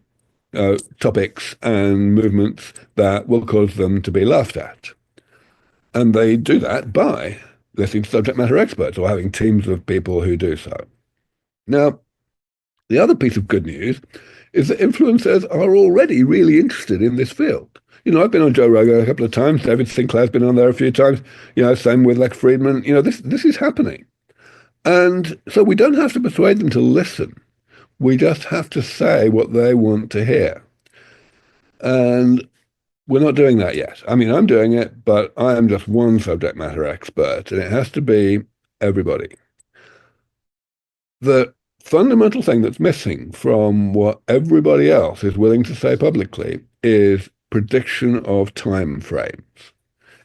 topics and movements that will cause them to be laughed at. And they do that by listening to subject matter experts or having teams of people who do so. Now, the other piece of good news is that influencers are already really interested in this field. I've been on Joe Rogan a couple of times. David Sinclair's been on there a few times. Same with Lex Friedman. This is happening. And so we don't have to persuade them to listen. We just have to say what they want to hear. And we're not doing that yet. I mean, I'm doing it, but I am just one subject matter expert, and it has to be everybody. The fundamental thing that's missing from what everybody else is willing to say publicly is prediction of time frames.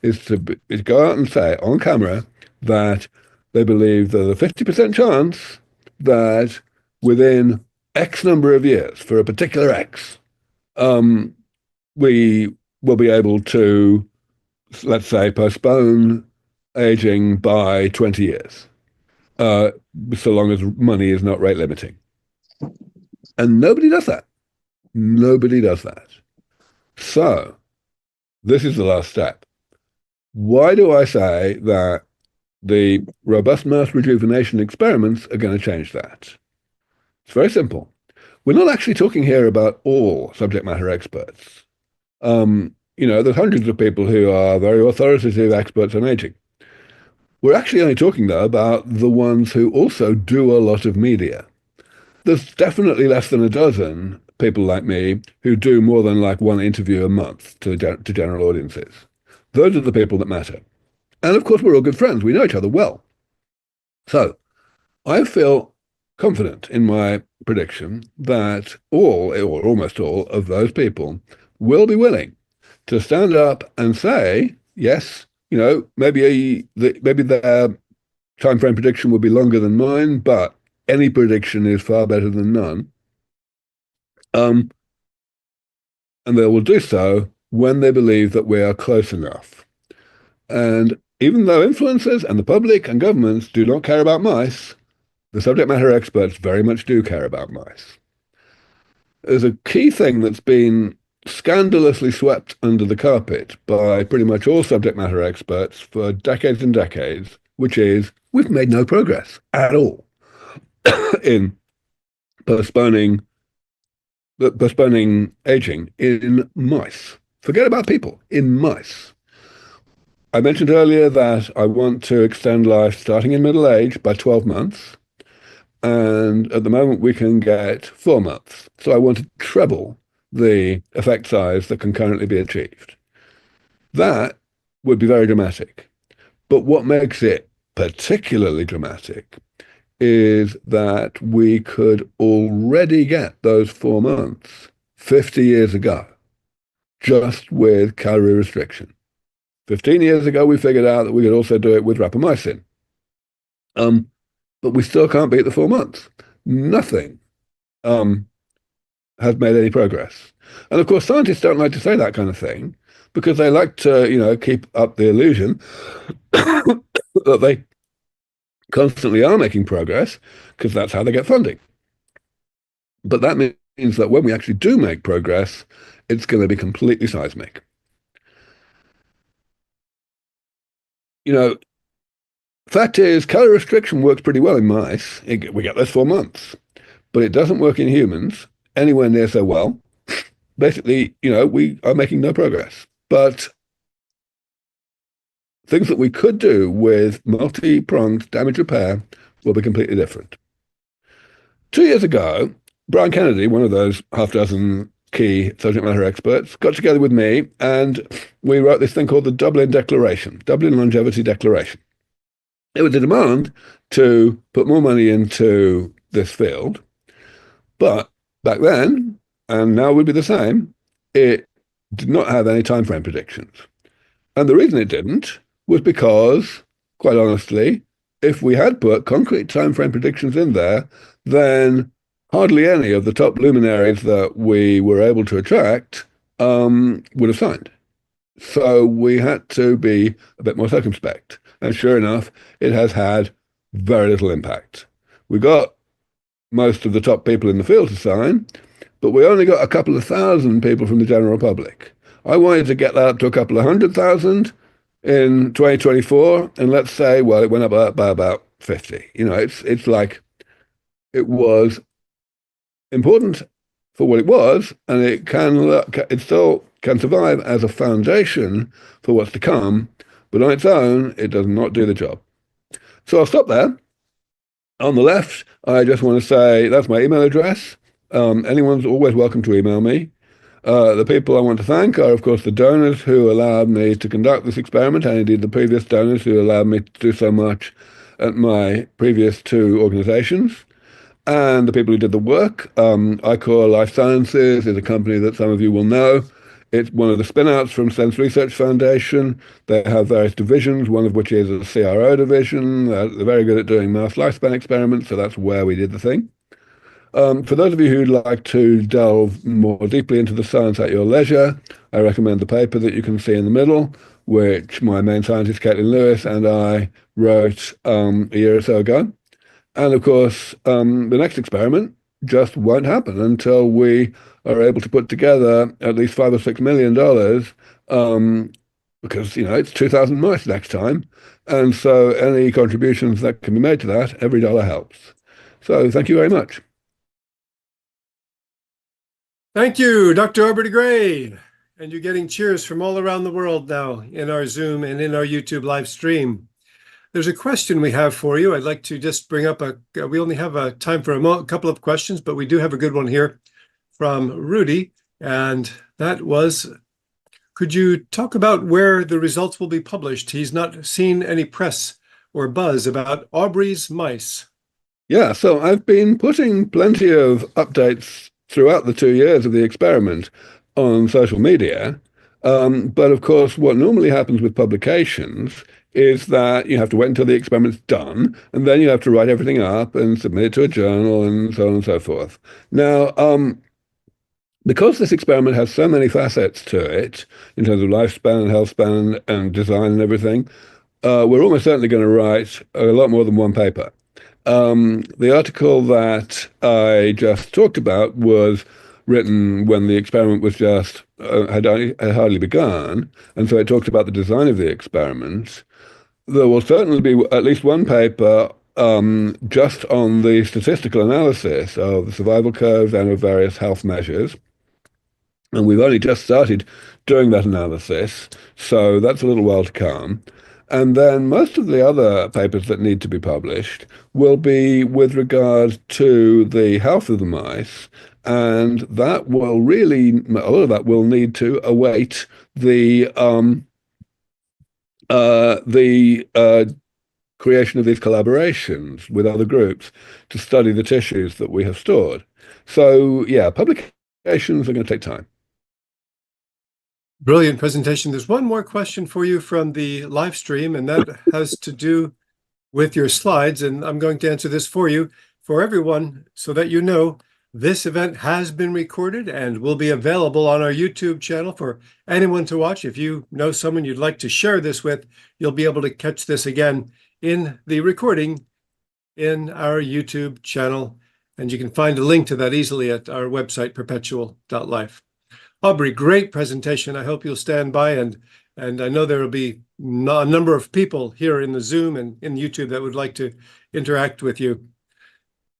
Is to go out and say on camera that they believe there's a 50% chance that within X number of years, for a particular X, we will be able to, let's say, postpone aging by 20 years, so long as money is not rate limiting. And nobody does that. Nobody does that. So this is the last step. Why do I say that the robust mass rejuvenation experiments are going to change that? It's very simple. We're not actually talking here about all subject matter experts. There's hundreds of people who are very authoritative experts on aging. We're actually only talking, though, about the ones who also do a lot of media. There's definitely less than a dozen people like me who do more than like one interview a month to general audiences. Those are the people that matter. And of course, we're all good friends. We know each other well. So I feel confident in my prediction that all, or almost all, of those people will be willing to stand up and say, yes, maybe their time frame prediction will be longer than mine, but any prediction is far better than none. And they will do so when they believe that we are close enough. And even though influencers and the public and governments do not care about mice, the subject matter experts very much do care about mice. There's a key thing that's been scandalously swept under the carpet by pretty much all subject matter experts for decades and decades, which is we've made no progress at all in postponing aging in mice. Forget about people, in mice. I mentioned earlier that I want to extend life starting in middle age by 12 months. And at the moment, we can get 4 months. So I want to treble the effect size that can currently be achieved. That would be very dramatic. But what makes it particularly dramatic is that we could already get those 4 months 50 years ago, just with calorie restriction. 15 years ago, we figured out that we could also do it with rapamycin. But we still can't beat the 4 months. Nothing has made any progress. And of course, scientists don't like to say that kind of thing because they like to, keep up the illusion that they constantly are making progress because that's how they get funding. But that means means that when we actually do make progress, it's going to be completely seismic. You know, fact is, calorie restriction works pretty well in mice. We get those 4 months, but it doesn't work in humans anywhere near so well. Basically, we are making no progress. But things that we could do with multi-pronged damage repair will be completely different. 2 years ago, Brian Kennedy, one of those half dozen key subject matter experts, got together with me and we wrote this thing called the Dublin Declaration, Dublin Longevity Declaration. It was a demand to put more money into this field, but back then, and now would be the same, it did not have any time frame predictions. And the reason it didn't was because, quite honestly, if we had put concrete time frame predictions in there, then hardly any of the top luminaries that we were able to attract would have signed. So we had to be a bit more circumspect. And sure enough, it has had very little impact. We got most of the top people in the field to sign, but we only got a couple of thousand people from the general public. I wanted to get that up to a couple of 100,000 in 2024, and let's say, well, it went up by about 50. It's like it was important for what it was, and it still can survive as a foundation for what's to come, but on its own, it does not do the job. So I'll stop there. On the left, I just want to say that's my email address. Anyone's always welcome to email me. The people I want to thank are, of course, the donors who allowed me to conduct this experiment, and indeed the previous donors who allowed me to do so much at my previous 2 organizations, and the people who did the work. iCore Life Sciences is a company that some of you will know. It's one of the spin-outs from Sense Research Foundation. They have various divisions, one of which is a CRO division. They're very good at doing mouse lifespan experiments, so that's where we did the thing. For those of you who'd like to delve more deeply into the science at your leisure, I recommend the paper that you can see in the middle, which my main scientist, Caitlin Lewis, and I wrote a year or so ago. And of course, the next experiment just won't happen until we are able to put together at least $5 or $6 million, because, it's 2,000 mice next time. And so any contributions that can be made to that, every dollar helps. So thank you very much. Thank you, Dr. Aubrey de Grey. And you're getting cheers from all around the world now in our Zoom and in our YouTube live stream. There's a question we have for you. I'd like to just bring up we only have time for a couple of questions, but we do have a good one here from Rudy. And that was, could you talk about where the results will be published? He's not seen any press or buzz about Aubrey's mice. Yeah, so I've been putting plenty of updates throughout the 2 years of the experiment on social media. But of course, what normally happens with publications is that you have to wait until the experiment's done, and then you have to write everything up and submit it to a journal and so on and so forth. Now, because this experiment has so many facets to it, in terms of lifespan and health span and design and everything, we're almost certainly going to write a lot more than one paper. The article that I just talked about was written when the experiment was just had hardly begun, and so it talked about the design of the experiment. There will certainly be at least one paper just on the statistical analysis of the survival curves and of various health measures, and we've only just started doing that analysis, so that's a little while to come. And then most of the other papers that need to be published will be with regard to the health of the mice, and that will really, a lot of that will need to await the creation of these collaborations with other groups to study the tissues that we have stored. So yeah, publications are going to take time. Brilliant presentation. There's one more question for you from the live stream, and that has to do with your slides. And I'm going to answer this for you, for everyone, so that you know this event has been recorded and will be available on our YouTube channel for anyone to watch. If you know someone you'd like to share this with, you'll be able to catch this again in the recording in our YouTube channel And you can find a link to that easily at our website, perpetual.life. Aubrey, great presentation. I hope you'll stand by, and I know there will be a number of people here in the Zoom and in YouTube that would like to interact with you.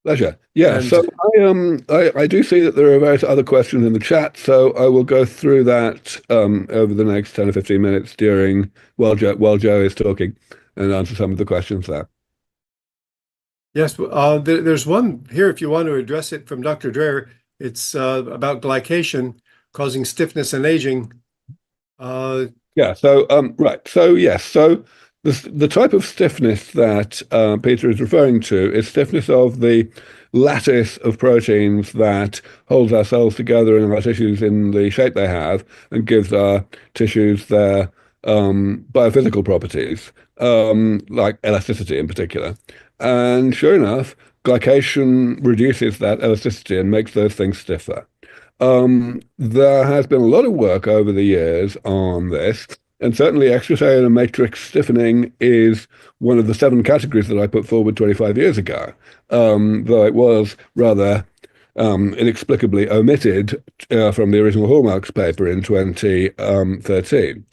Pleasure. Yeah, And so I do see that there are various other questions in the chat, so I will go through that over the next 10 or 15 minutes while Joe is talking, and answer some of the questions there. yes, there's one here if you want to address it from Dr. Dreher. It's about glycation causing stiffness and aging. Yeah, so right, so yes, so the type of stiffness that Peter is referring to is stiffness of the lattice of proteins that holds our cells together and our tissues in the shape they have and gives our tissues their biophysical properties, like elasticity in particular. And sure enough, glycation reduces that elasticity and makes those things stiffer. There has been a lot of work over the years on this, and certainly extracellular matrix stiffening is one of the 7 categories that I put forward 25 years ago, though it was rather inexplicably omitted from the original Hallmarks paper in 2013.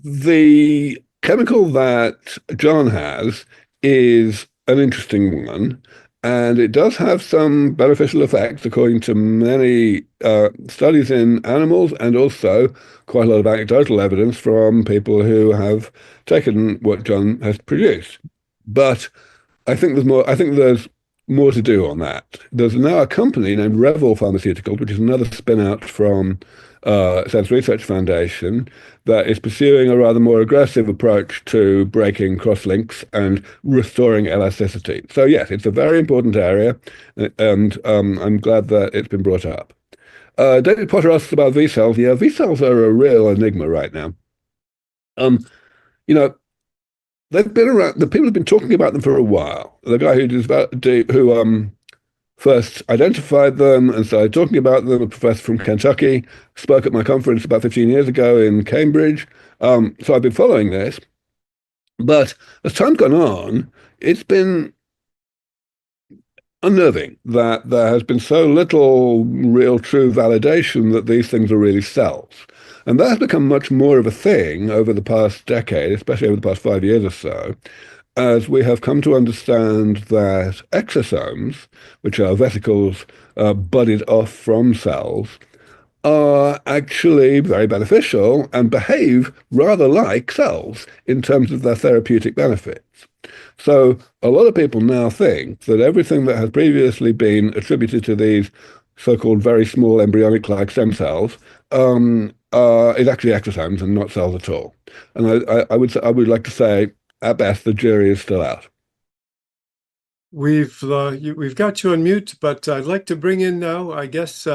The chemical that John has is an interesting one, and it does have some beneficial effects according to many studies in animals, and also quite a lot of anecdotal evidence from people who have taken what John has produced. But I think there's more to do on that. There's now a company named REVEL Pharmaceuticals, which is another spin-out from Sense Research Foundation, that is pursuing a rather more aggressive approach to breaking cross-links and restoring elasticity. So yes, it's a very important area, and I'm glad that it's been brought up. David Potter asks about V cells. Yeah, V cells are a real enigma right now. You know, they've been around. The people have been talking about them for a while. The guy who first identified them and started talking about them, a professor from Kentucky, spoke at my conference about 15 years ago in Cambridge. So I've been following this. But as time's gone on, it's been unnerving that there has been so little real true validation that these things are really cells. And that has become much more of a thing over the past decade, especially over the past 5 years or so, as we have come to understand that exosomes, which are vesicles budded off from cells, are actually very beneficial and behave rather like cells in terms of their therapeutic benefits. So a lot of people now think that everything that has previously been attributed to these so-called very small embryonic-like stem cells is actually exosomes and not cells at all. And I would like to say, at best, the jury is still out. We've got you on mute, but I'd like to bring in now, I guess,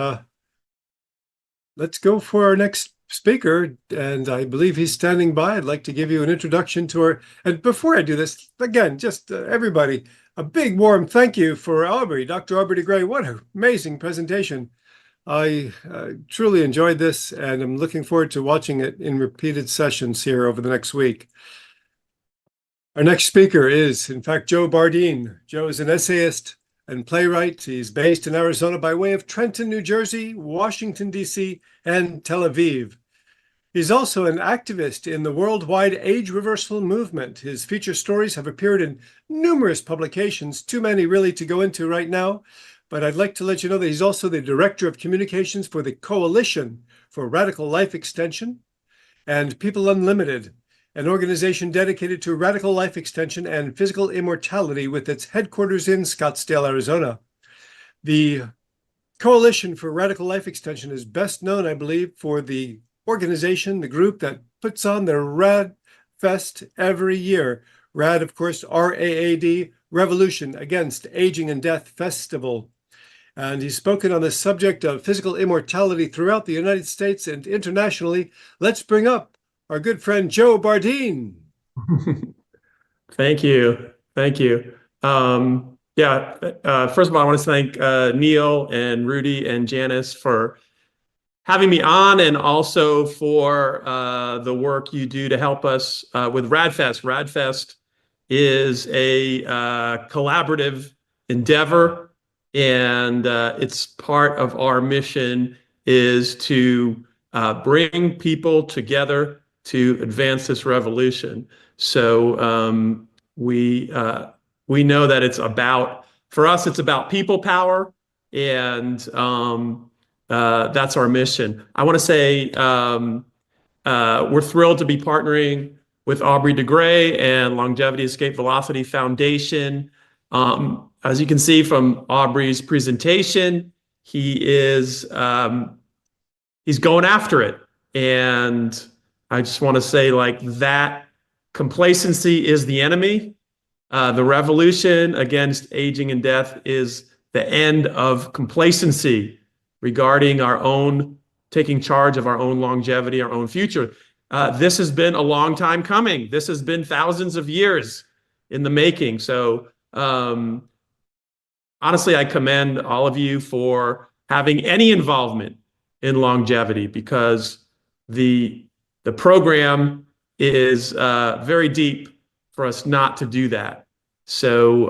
let's go for our next speaker, and I believe he's standing by. I'd like to give you an introduction to her. And before I do this, again, just everybody, a big warm thank you for Aubrey, Dr. Aubrey de Grey. What an amazing presentation. I truly enjoyed this, and I'm looking forward to watching it in repeated sessions here over the next week. Our next speaker is, in fact, Joe Bardin. Joe is an essayist and playwright. He's based in Arizona by way of Trenton, New Jersey, Washington, D.C., and Tel Aviv. He's also an activist in the worldwide age reversal movement. His feature stories have appeared in numerous publications, too many really to go into right now, but I'd like to let you know that he's also the Director of Communications for the Coalition for Radical Life Extension and People Unlimited, an organization dedicated to radical life extension and physical immortality with its headquarters in Scottsdale, Arizona. The Coalition for Radical Life Extension is best known, I believe, for the organization, the group that puts on the RAADFest every year. RAAD, of course, RAAD, Revolution Against Aging and Death Festival. And he's spoken on the subject of physical immortality throughout the United States and internationally. Let's bring up our good friend Joe Bardin. Thank you. Thank you. First of all, I want to thank Neil and Rudy and Janice for having me on, and also for the work you do to help us with RAADFest. RAADFest is a collaborative endeavor, and it's part of our mission is to bring people together to advance this revolution. So we know that it's about, for us, it's about people power, and that's our mission. I want to say we're thrilled to be partnering with Aubrey de Grey and Longevity Escape Velocity Foundation. As you can see from Aubrey's presentation, he's going after it. And I just want to say, like, that complacency is the enemy. The revolution against aging and death is the end of complacency regarding our own taking charge of our own longevity, our own future. This has been a long time coming. This has been thousands of years in the making. So honestly, I commend all of you for having any involvement in longevity, because the program is very deep for us not to do that. So,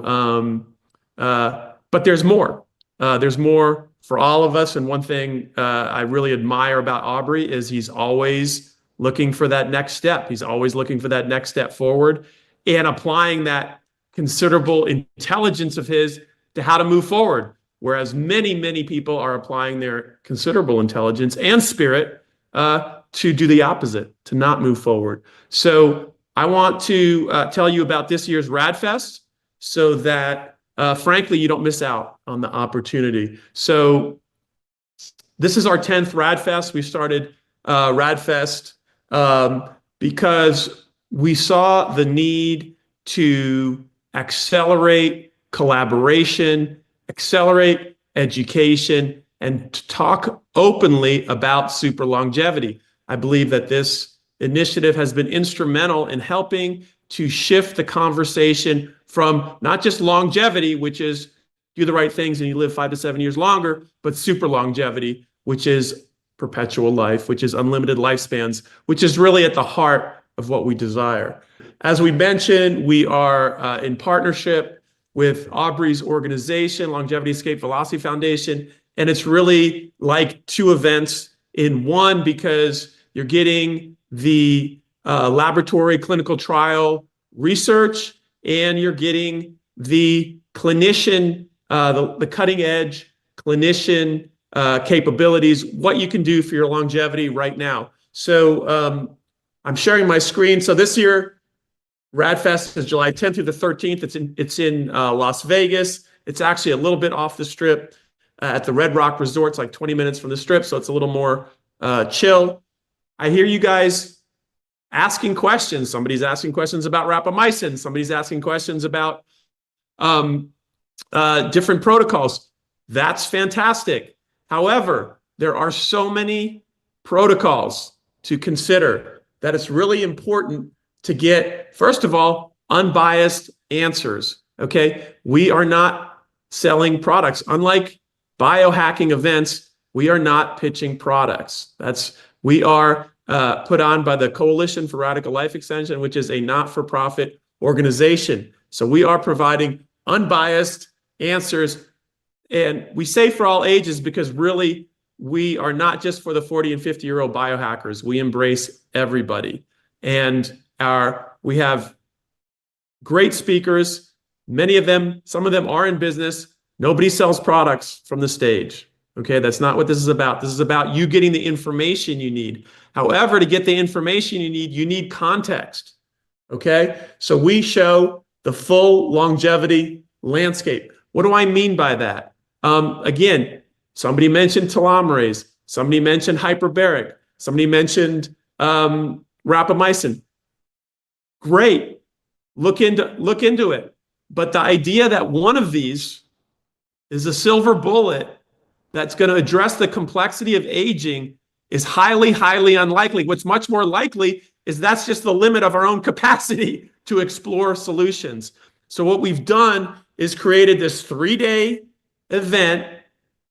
but there's more. There's more for all of us. And one thing I really admire about Aubrey is he's always looking for that next step. He's always looking for that next step forward and applying that considerable intelligence of his to how to move forward. Whereas many, many people are applying their considerable intelligence and spirit to do the opposite, to not move forward. So I want to tell you about this year's RAADFest so that, frankly, you don't miss out on the opportunity. So this is our 10th RAADFest. We started RAADFest because we saw the need to accelerate collaboration, accelerate education, and to talk openly about super longevity. I believe that this initiative has been instrumental in helping to shift the conversation from not just longevity, which is do the right things and you live 5 to 7 years longer, but super longevity, which is perpetual life, which is unlimited lifespans, which is really at the heart of what we desire. As we mentioned, we are in partnership with Aubrey's organization, Longevity Escape Velocity Foundation, and it's really like two events in one, because you're getting the laboratory clinical trial research, and you're getting the clinician, the cutting edge clinician capabilities, what you can do for your longevity right now. So I'm sharing my screen. So this year, RAADFest is July 10th through the 13th. It's in Las Vegas. It's actually a little bit off the strip at the Red Rock Resort. It's like 20 minutes from the strip, so it's a little more chill. I hear you guys asking questions. Somebody's asking questions about rapamycin. Somebody's asking questions about different protocols. That's fantastic. However, there are so many protocols to consider that it's really important to get, first of all, unbiased answers, okay? We are not selling products. Unlike biohacking events, we are not pitching products. We are put on by the Coalition for Radical Life Extension, which is a not-for-profit organization. So we are providing unbiased answers. And we say for all ages because really we are not just for the 40 and 50-year-old biohackers. We embrace everybody. And we have great speakers. Many of them, some of them are in business. Nobody sells products from the stage. Okay, that's not what this is about. This is about you getting the information you need. However, to get the information you need context. Okay, so we show the full longevity landscape. What do I mean by that? Again, somebody mentioned telomerase. Somebody mentioned hyperbaric. Somebody mentioned rapamycin. Great, look into it. But the idea that one of these is a silver bullet that's going to address the complexity of aging is highly, highly unlikely. What's much more likely is that's just the limit of our own capacity to explore solutions. So what we've done is created this 3-day event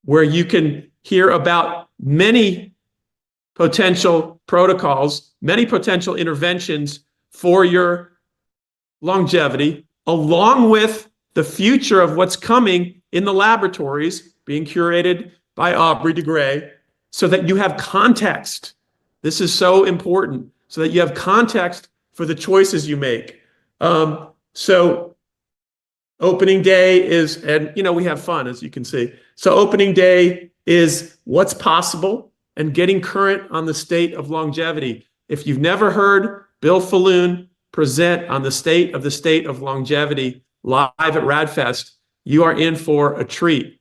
where you can hear about many potential protocols, many potential interventions for your longevity, along with the future of what's coming in the laboratories being curated by Aubrey de Grey, so that you have context. This is so important, so that you have context for the choices you make. So opening day is, and we have fun, as you can see. So opening day is what's possible and getting current on the state of longevity. If you've never heard Bill Falloon present on the state of longevity live at RAADFest, you are in for a treat.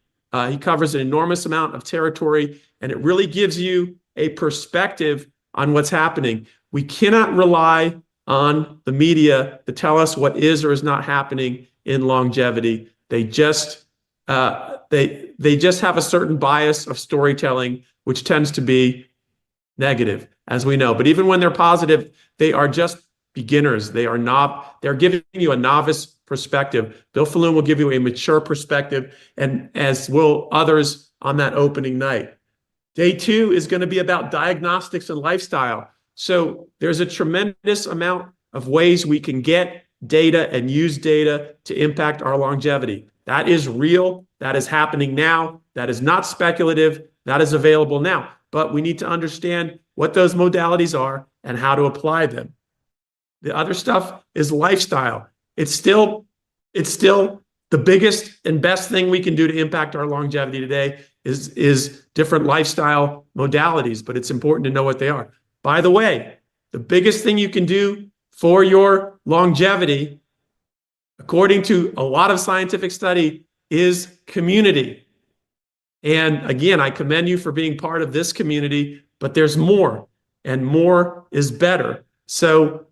He covers an enormous amount of territory, and it really gives you a perspective on what's happening. We cannot rely on the media to tell us what is or is not happening in longevity. They just have a certain bias of storytelling, which tends to be negative, as we know. But even when they're positive, they are just beginners. They're giving you a novice perspective. Bill Falloon will give you a mature perspective, and as will others on that opening night. Day 2 is going to be about diagnostics and lifestyle. So there's a tremendous amount of ways we can get data and use data to impact our longevity. That is real. That is happening now. That is not speculative. That is available now. But we need to understand what those modalities are and how to apply them. The other stuff is lifestyle. It's still the biggest and best thing we can do to impact our longevity today is different lifestyle modalities, but it's important to know what they are. By the way, the biggest thing you can do for your longevity, according to a lot of scientific study, is community. And again, I commend you for being part of this community, but there's more, and more is better. So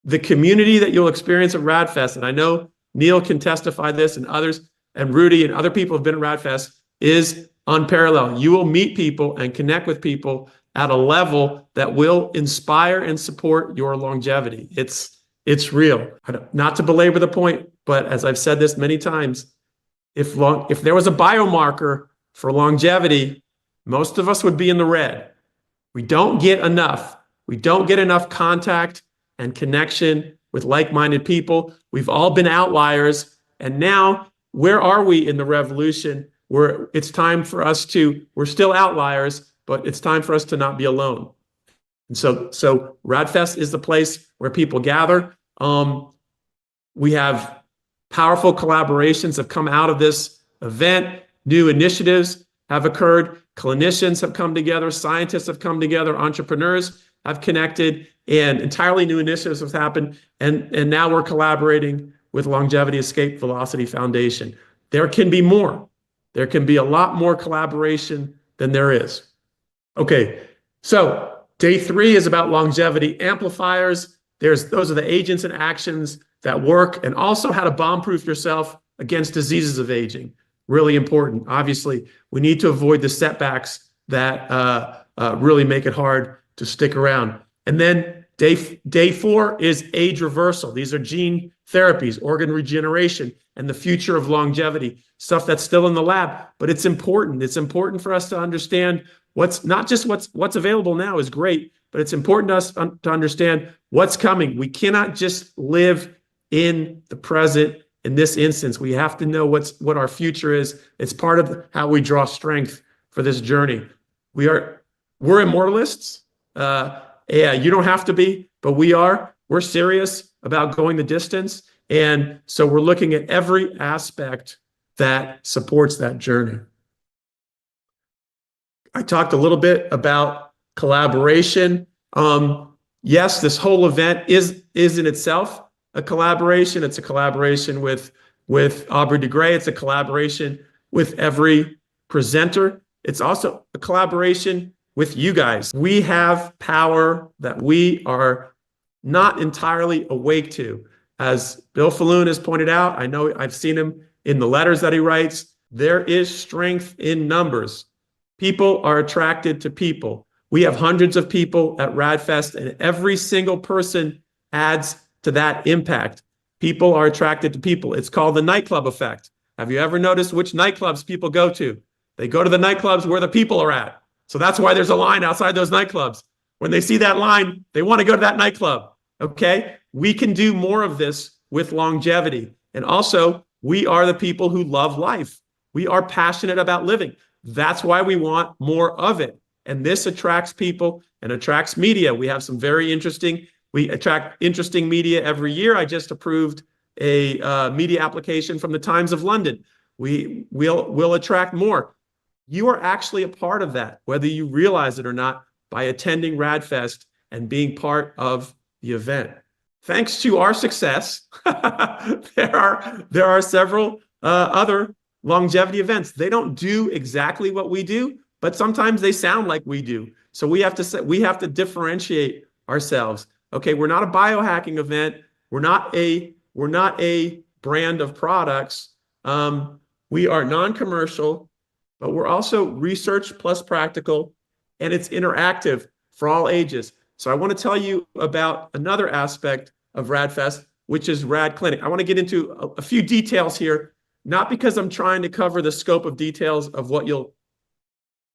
the community that you'll experience at RAADFest, and I know Neil can testify this, and others, and Rudy and other people have been at RAADFest, is unparalleled. You will meet people and connect with people at a level that will inspire and support your longevity. It's real. Not to belabor the point, but as I've said this many times, if there was a biomarker for longevity, most of us would be in the red. We don't get enough. We don't get enough contact and connection with like-minded people. We've all been outliers. And now, where are we in the revolution? It's time for us we're still outliers, but it's time for us to not be alone. And so RAADFest is the place where people gather. We have powerful collaborations have come out of this event. New initiatives have occurred. Clinicians have come together. Scientists have come together. Entrepreneurs have connected, and entirely new initiatives have happened. And now we're collaborating with Longevity Escape Velocity Foundation. There can be more. There can be a lot more collaboration than there is. Okay, so day 3 is about longevity amplifiers. Those are the agents and actions that work, and also how to bomb-proof yourself against diseases of aging. Really important. Obviously, we need to avoid the setbacks that really make it hard to stick around. And then day 4 is age reversal. These are gene therapies, organ regeneration, and the future of longevity, stuff that's still in the lab, but it's important. It's important for us to understand not just what's available now is great, but it's important to us to understand what's coming. We cannot just live in the present in this instance. We have to know what our future is. It's part of how we draw strength for this journey. We're immortalists. Yeah, you don't have to be, but we're serious about going the distance. And so we're looking at every aspect that supports that journey. I talked a little bit about collaboration. Yes, this whole event is in itself a collaboration. It's a collaboration with Aubrey de Grey. It's a collaboration with every presenter. It's also a collaboration with you guys. We have power that we are not entirely awake to. As Bill Falloon has pointed out, I know I've seen him in the letters that he writes, there is strength in numbers. People are attracted to people. We have hundreds of people at RAADFest, and every single person adds to that impact. People are attracted to people. It's called the nightclub effect. Have you ever noticed which nightclubs people go to? They go to the nightclubs where the people are at. So that's why there's a line outside those nightclubs. When they see that line, they want to go to that nightclub. Okay, we can do more of this with longevity. And also, we are the people who love life. We are passionate about living. That's why we want more of it. And this attracts people and attracts media. We have some very interesting, we attract interesting media every year. I just approved a media application from the Times of London. We'll attract more. You are actually a part of that, whether you realize it or not, by attending RAADFest and being part of the event. Thanks to our success, there are several other longevity events. They don't do exactly what we do, but sometimes they sound like we do. So we have to differentiate ourselves. Okay, we're not a biohacking event. We're not a brand of products. We are non-commercial, but we're also research plus practical, and it's interactive for all ages. So I want to tell you about another aspect of RAADFest, which is Rad Clinic. I want to get into a few details here, not because I'm trying to cover the scope of details of what you'll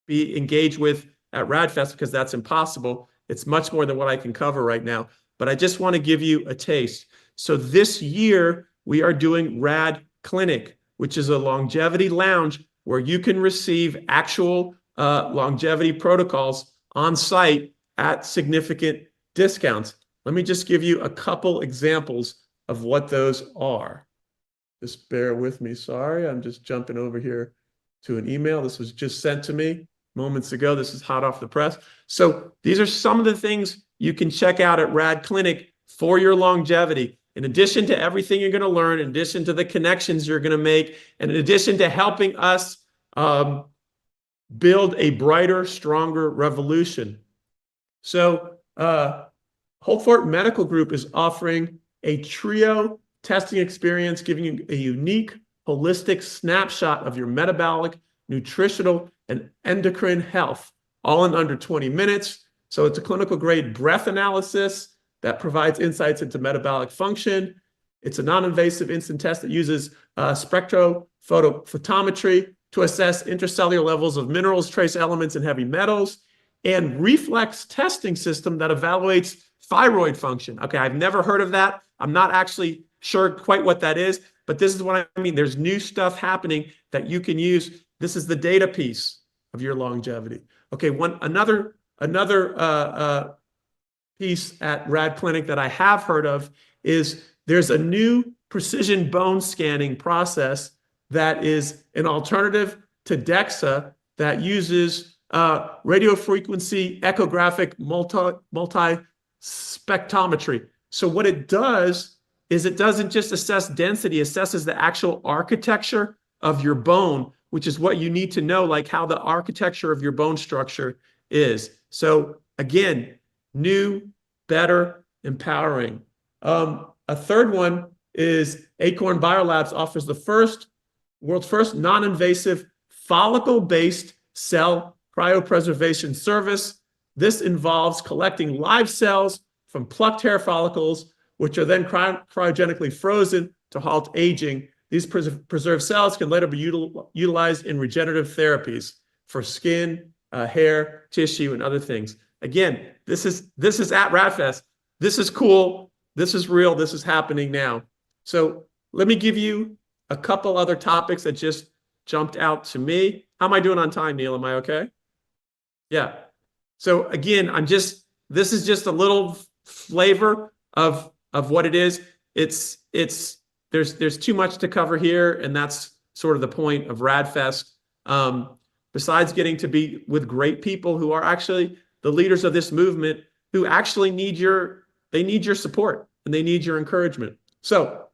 be engaged with at RAADFest, because that's impossible. It's much more than what I can cover right now, but I just want to give you a taste. So this year, we are doing Rad Clinic, which is a longevity lounge where you can receive actual longevity protocols on site at significant discounts. Let me just give you a couple examples of what those are. Just bear with me. Sorry, I'm just jumping over here to an email. This was just sent to me moments ago. This is hot off the press. So these are some of the things you can check out at Rad Clinic for your longevity. In addition to everything you're going to learn, in addition to the connections you're going to make, and in addition to helping us build a brighter, stronger revolution. So Holfort Medical Group is offering a trio testing experience, giving you a unique, holistic snapshot of your metabolic, nutritional, and endocrine health, all in under 20 minutes. So it's a clinical grade breath analysis that provides insights into metabolic function. It's a non-invasive instant test that uses spectrophotometry to assess intracellular levels of minerals, trace elements, and heavy metals, and reflex testing system that evaluates thyroid function. Okay, I've never heard of that. I'm not actually sure quite what that is, but this is what I mean. There's new stuff happening that you can use. This is the data piece of your longevity. Okay, another piece at Rad Clinic that I have heard of is there's a new precision bone scanning process that is an alternative to DEXA that uses radiofrequency echographic multi-spectrometry. So what it does is it doesn't just assess density, it assesses the actual architecture of your bone, which is what you need to know, like how the architecture of your bone structure is. So again, new, better, empowering. A third one is Acorn Biolabs offers the world's first non-invasive follicle-based cell cryopreservation service. This involves collecting live cells from plucked hair follicles, which are then cryogenically frozen to halt aging. These preserved cells can later be utilized in regenerative therapies for skin, hair, tissue, and other things. Again, this is at RAADFest. This is cool. This is real. This is happening now. So let me give you a couple other topics that just jumped out to me. How am I doing on time, Neil? Am I okay? Yeah. So again, this is just a little flavor of what it is. There's too much to cover here, and that's sort of the point of RAADFest. Besides getting to be with great people who are actually the leaders of this movement, who actually need your support and they need your encouragement. So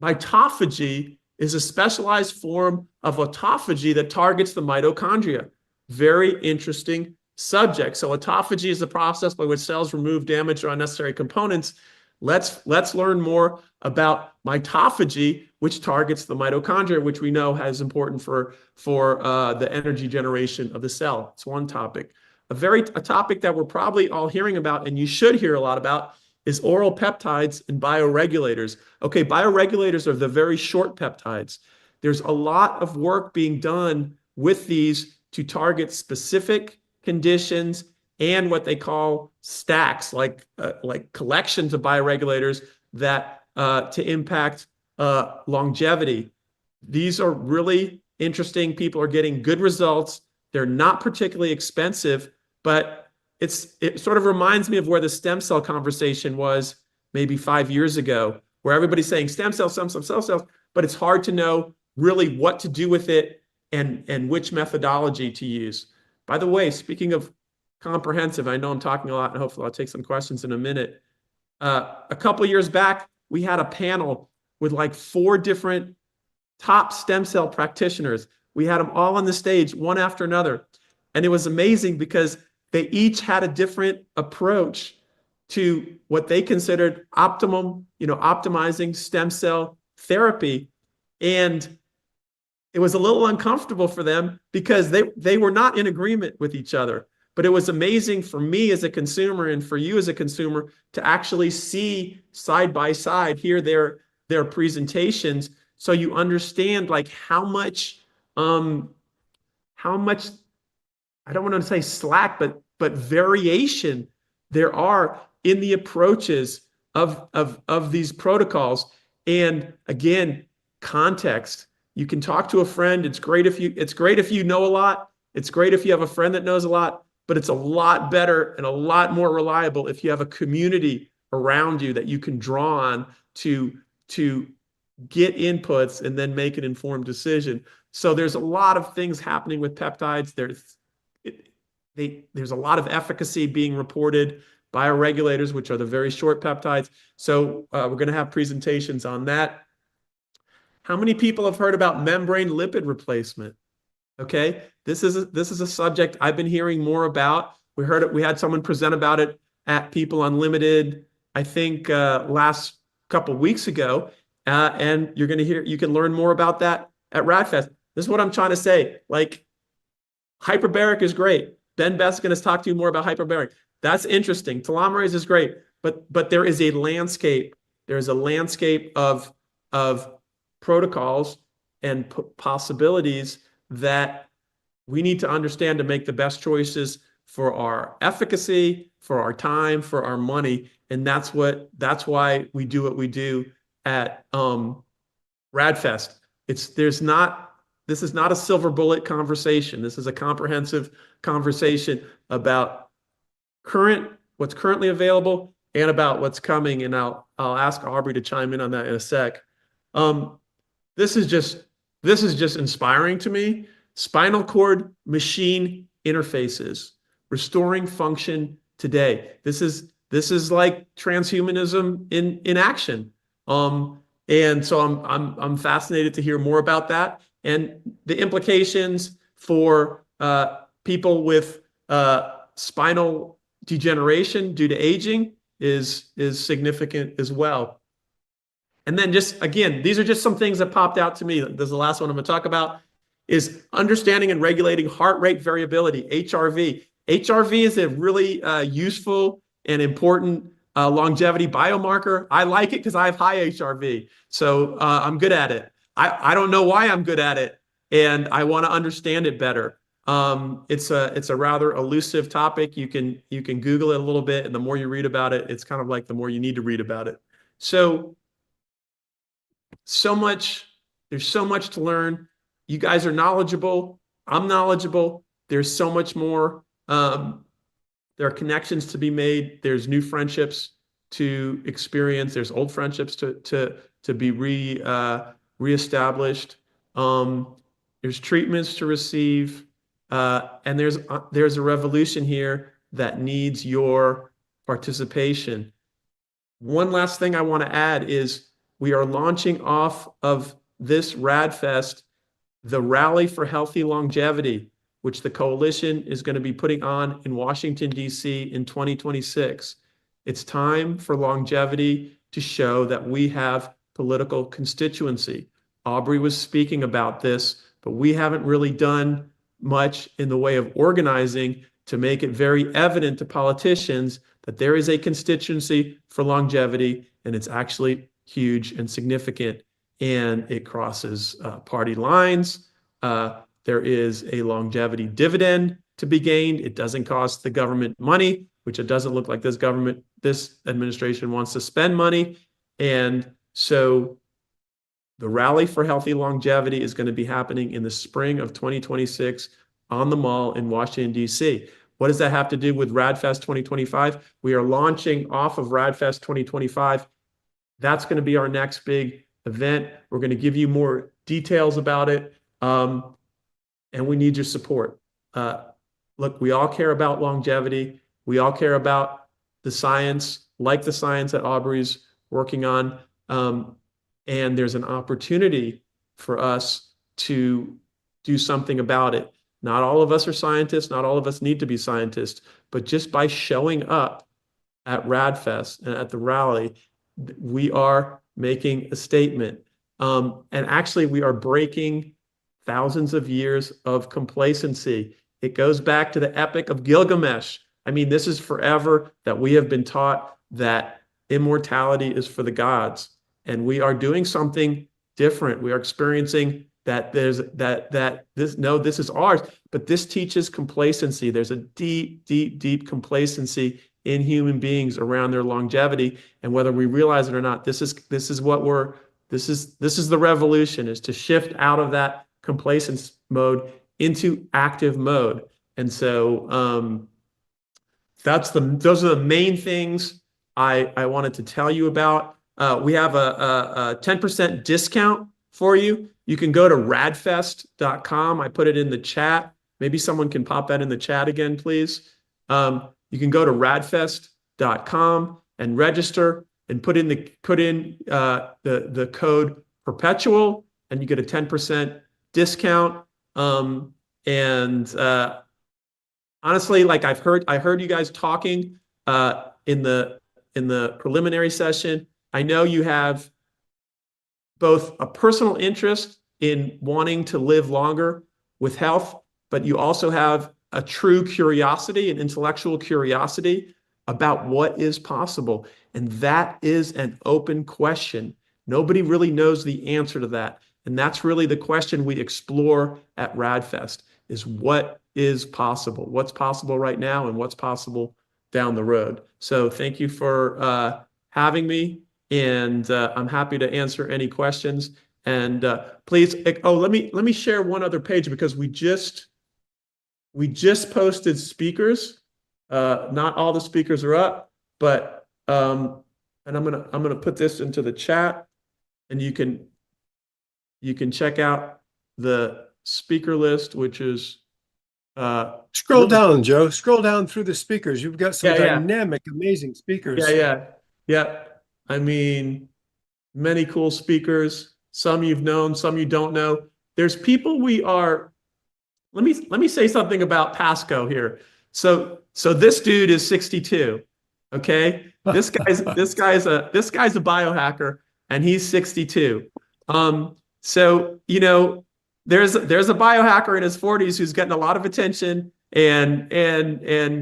mitophagy is a specialized form of autophagy that targets the mitochondria. Very interesting subject. So autophagy is the process by which cells remove damaged or unnecessary components. Let's learn more about mitophagy, which targets the mitochondria, which we know is important for the energy generation of the cell. It's one topic. A topic that we're probably all hearing about, and you should hear a lot about, is oral peptides and bioregulators. Okay, bioregulators are the very short peptides. There's a lot of work being done with these to target specific conditions and what they call stacks, like collections of bioregulators that to impact longevity. These are really interesting. People are getting good results. They're not particularly expensive, but it sort of reminds me of where the stem cell conversation was maybe 5 years ago, where everybody's saying stem cells, stem cells, but it's hard to know really what to do with it and which methodology to use. By the way, speaking of comprehensive, I know I'm talking a lot, and hopefully I'll take some questions in a minute. A couple years back, we had a panel with like 4 different top stem cell practitioners. We had them all on the stage, one after another. And it was amazing because they each had a different approach to what they considered optimizing stem cell therapy. And it was a little uncomfortable for them because they were not in agreement with each other. But it was amazing for me as a consumer and for you as a consumer to actually see side by side, hear their presentations, so you understand like how much I don't want to say slack, but variation there are in the approaches of these protocols. And again, context. You can talk to a friend. It's great if you know a lot. It's great if you have a friend that knows a lot, but it's a lot better and a lot more reliable if you have a community around you that you can draw on to get inputs and then make an informed decision. So there's a lot of things happening with peptides. There's a lot of efficacy being reported. Bioregulators, which are the very short peptides. So we're going to have presentations on that. How many people have heard about membrane lipid replacement? Okay, this is a subject I've been hearing more about. We heard it. We had someone present about it at People Unlimited, I think last couple of weeks ago. And you're going to hear, you can learn more about that at RAADFest. This is what I'm trying to say. Like, hyperbaric is great. Ben Best's going to talk to you more about hyperbaric. That's interesting. Telomerase is great, but there is a landscape. There's a landscape of protocols and possibilities that we need to understand to make the best choices for our efficacy, for our time, for our money. And that's why we do what we do at RAADFest. This is not a silver bullet conversation. This is a comprehensive conversation about what's currently available and about what's coming. And I'll ask Aubrey to chime in on that in a sec. This is just inspiring to me. Spinal cord machine interfaces, restoring function today. This is like transhumanism in action. And so I'm fascinated to hear more about that and the implications for people with spinal degeneration due to aging is significant as well. And then just, again, these are just some things that popped out to me. This is the last one I'm going to talk about, is understanding and regulating heart rate variability, HRV. HRV is a really useful and important longevity biomarker. I like it because I have high HRV. So I'm good at it. I don't know why I'm good at it, and I want to understand it better. It's a rather elusive topic. You can Google it a little bit, and the more you read about it, it's kind of like the more you need to read about it. There's so much to learn. You guys are knowledgeable. I'm knowledgeable. There's so much more. There are connections to be made. There's new friendships to experience. There's old friendships to be reestablished. There's treatments to receive. And there's a revolution here that needs your participation. One last thing I want to add is we are launching off of this RAADFest the Rally for Healthy Longevity, which the coalition is going to be putting on in Washington, D.C. in 2026. It's time for longevity to show that we have political constituency. Aubrey was speaking about this, but we haven't really done much in the way of organizing to make it very evident to politicians that there is a constituency for longevity, and it's actually huge and significant, and it crosses party lines. There is a longevity dividend to be gained. It doesn't cost the government money, which it doesn't look like this administration wants to spend money. And so the Rally for Healthy Longevity is going to be happening in the spring of 2026 on the Mall in Washington, D.C. What does that have to do with RAADFest 2025? We are launching off of RAADFest 2025. That's going to be our next big event. We're going to give you more details about it. And we need your support. Look, we all care about longevity. We all care about the science, like the science that Aubrey's working on. And there's an opportunity for us to do something about it. Not all of us are scientists. Not all of us need to be scientists. But just by showing up at RAADFest and at the rally, we are making a statement. And actually, we are breaking thousands of years of complacency. It goes back to the Epic of Gilgamesh. I mean, this is forever that we have been taught that immortality is for the gods. And we are doing something different. We are experiencing that this is ours, but this teaches complacency. There's a deep, deep, deep complacency in human beings around their longevity. And whether we realize it or not, this is the revolution, is to shift out of that complacence mode into active mode. And so those are the main things I wanted to tell you about. We have a 10% discount for you. You can go to radfest.com. I put it in the chat. Maybe someone can pop that in the chat again, please. You can go to radfest.com and register and put in the code Perpetual, and you get a 10% discount. Honestly, like I heard you guys talking in the preliminary session. I know you have both a personal interest in wanting to live longer with health, but you also have a true curiosity, an intellectual curiosity about what is possible. And that is an open question. Nobody really knows the answer to that. And that's really the question we explore at RAADFest, is what is possible? What's possible right now and what's possible down the road? So thank you for having me. And I'm happy to answer any questions. And please, let me share one other page, because we just posted speakers. Not all the speakers are up, but and I'm gonna put this into the chat, and you can check out the speaker list, which is Scroll down, Joe. Scroll down through the speakers. You've got some dynamic, amazing speakers. Yeah. I mean, many cool speakers. Some you've known, some you don't know. There's people we are. Let me say something about Pasco here. So this dude is 62. Okay, this guy's a biohacker, and he's 62. So there's a biohacker in his 40s who's getting a lot of attention and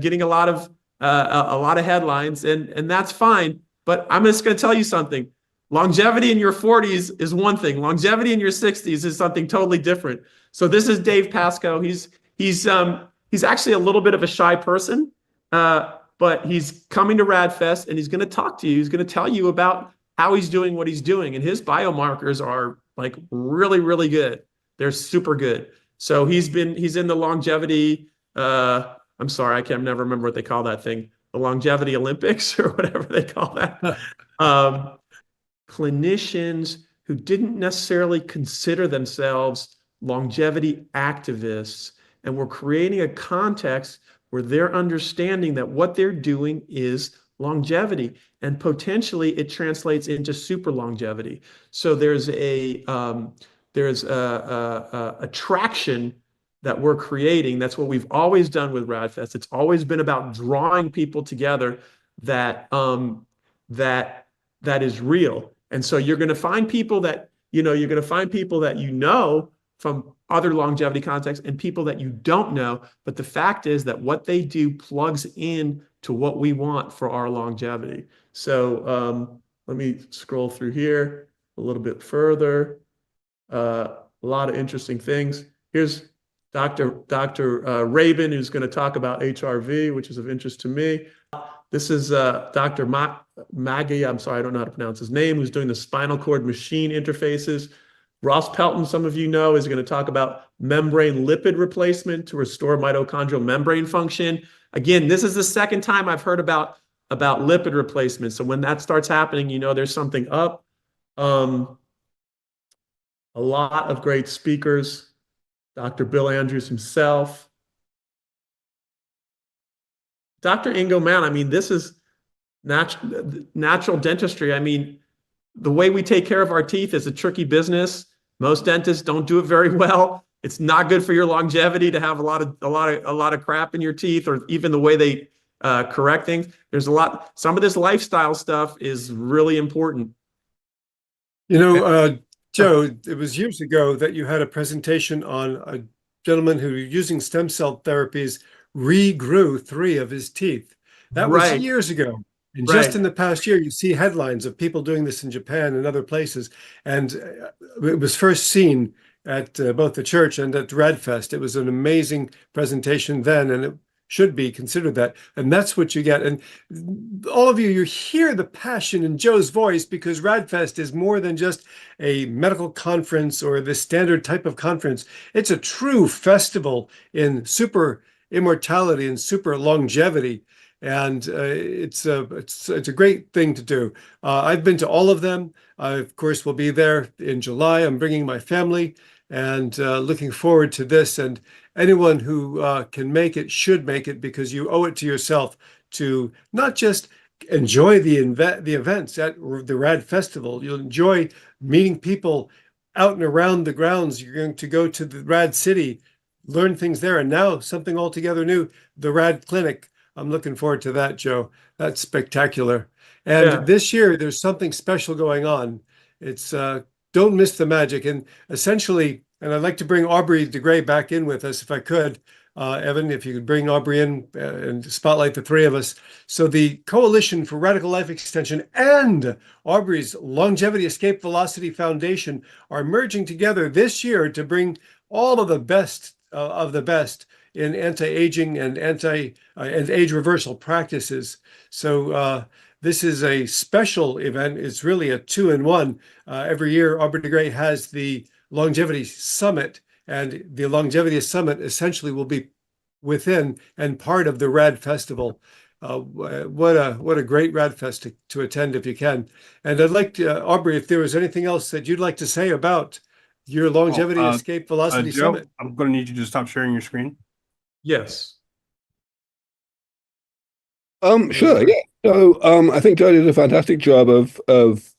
getting a lot of headlines, and that's fine. But I'm just going to tell you something. Longevity in your 40s is one thing. Longevity in your 60s is something totally different. So this is Dave Pasco. He's actually a little bit of a shy person, but he's coming to RAADFest, and he's going to talk to you. He's going to tell you about how he's doing what he's doing, and his biomarkers are like really, really good. They're super good. So he's in the longevity. I'm sorry, I can never remember what they call that thing. The longevity Olympics or whatever they call that. Clinicians who didn't necessarily consider themselves longevity activists, and we're creating a context where they're understanding that what they're doing is longevity, and potentially it translates into super longevity. So there's a traction that we're creating. That's what we've always done with RAADFest. It's always been about drawing people together that is real. And so you're going to find people that from other longevity contexts, and people that you don't know. But the fact is that what they do plugs in to what we want for our longevity. So let me scroll through here a little bit further. A lot of interesting things. Here's Dr. Rabin, who's going to talk about HRV, which is of interest to me. This is Dr. Maggie, I'm sorry, I don't know how to pronounce his name, who's doing the spinal cord machine interfaces. Ross Pelton, some of you know, is going to talk about membrane lipid replacement to restore mitochondrial membrane function. Again, this is the second time I've heard about lipid replacement. So when that starts happening, you know there's something up. A lot of great speakers. Dr. Bill Andrews himself. Dr. Ingo Mann, I mean, this is natural dentistry. I mean, the way we take care of our teeth is a tricky business. Most dentists don't do it very well. It's not good for your longevity to have a lot of crap in your teeth, or even the way they correct things. There's a lot. Some of this lifestyle stuff is really important. You know, Joe, it was years ago that you had a presentation on a gentleman who, using stem cell therapies, regrew 3 of his teeth. That was Right. years ago. And Right. just in the past year, you see headlines of people doing this in Japan and other places. And it was first seen at both the church and at Radfest. It was an amazing presentation then, and it should be considered that. And that's what you get. And all of you, you hear the passion in Joe's voice, because Radfest is more than just a medical conference or the standard type of conference. It's a true festival in super immortality and super longevity. And it's a great thing to do. I've been to all of them. I, of course, will be there in July. I'm bringing my family, and looking forward to this. And anyone who can make it should make it, because you owe it to yourself to not just enjoy the events at the Rad Festival. You'll enjoy meeting people out and around the grounds. You're going to go to the Rad City, learn things there, and now something altogether new, the Rad Clinic. I'm looking forward to that, Joe. That's spectacular. And Yeah. this year, there's something special going on. It's don't miss the magic. And essentially, and I'd like to bring Aubrey de Grey back in with us if I could. Evan, if you could bring Aubrey in and spotlight the 3 of us. So the Coalition for Radical Life Extension and Aubrey's Longevity Escape Velocity Foundation are merging together this year to bring all of the best in anti-aging and and age reversal practices. So this is a special event. It's really a 2-in-1. Every year, Aubrey de Grey has the Longevity Summit, and the Longevity Summit essentially will be within and part of the Rad Festival. What a great Radfest to attend if you can. And I'd like to, Aubrey, if there was anything else that you'd like to say about your Longevity Escape Velocity Joe, Summit. I'm going to need you to stop sharing your screen. Yes. Sure, yeah. So I think Joe did a fantastic job of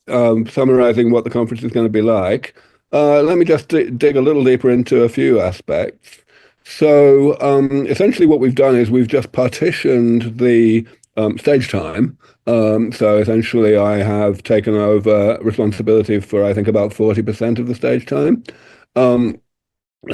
summarizing what the conference is going to be like. Let me just dig a little deeper into a few aspects. So essentially what we've done is we've just partitioned the stage time. So essentially I have taken over responsibility for, I think, about 40% of the stage time. So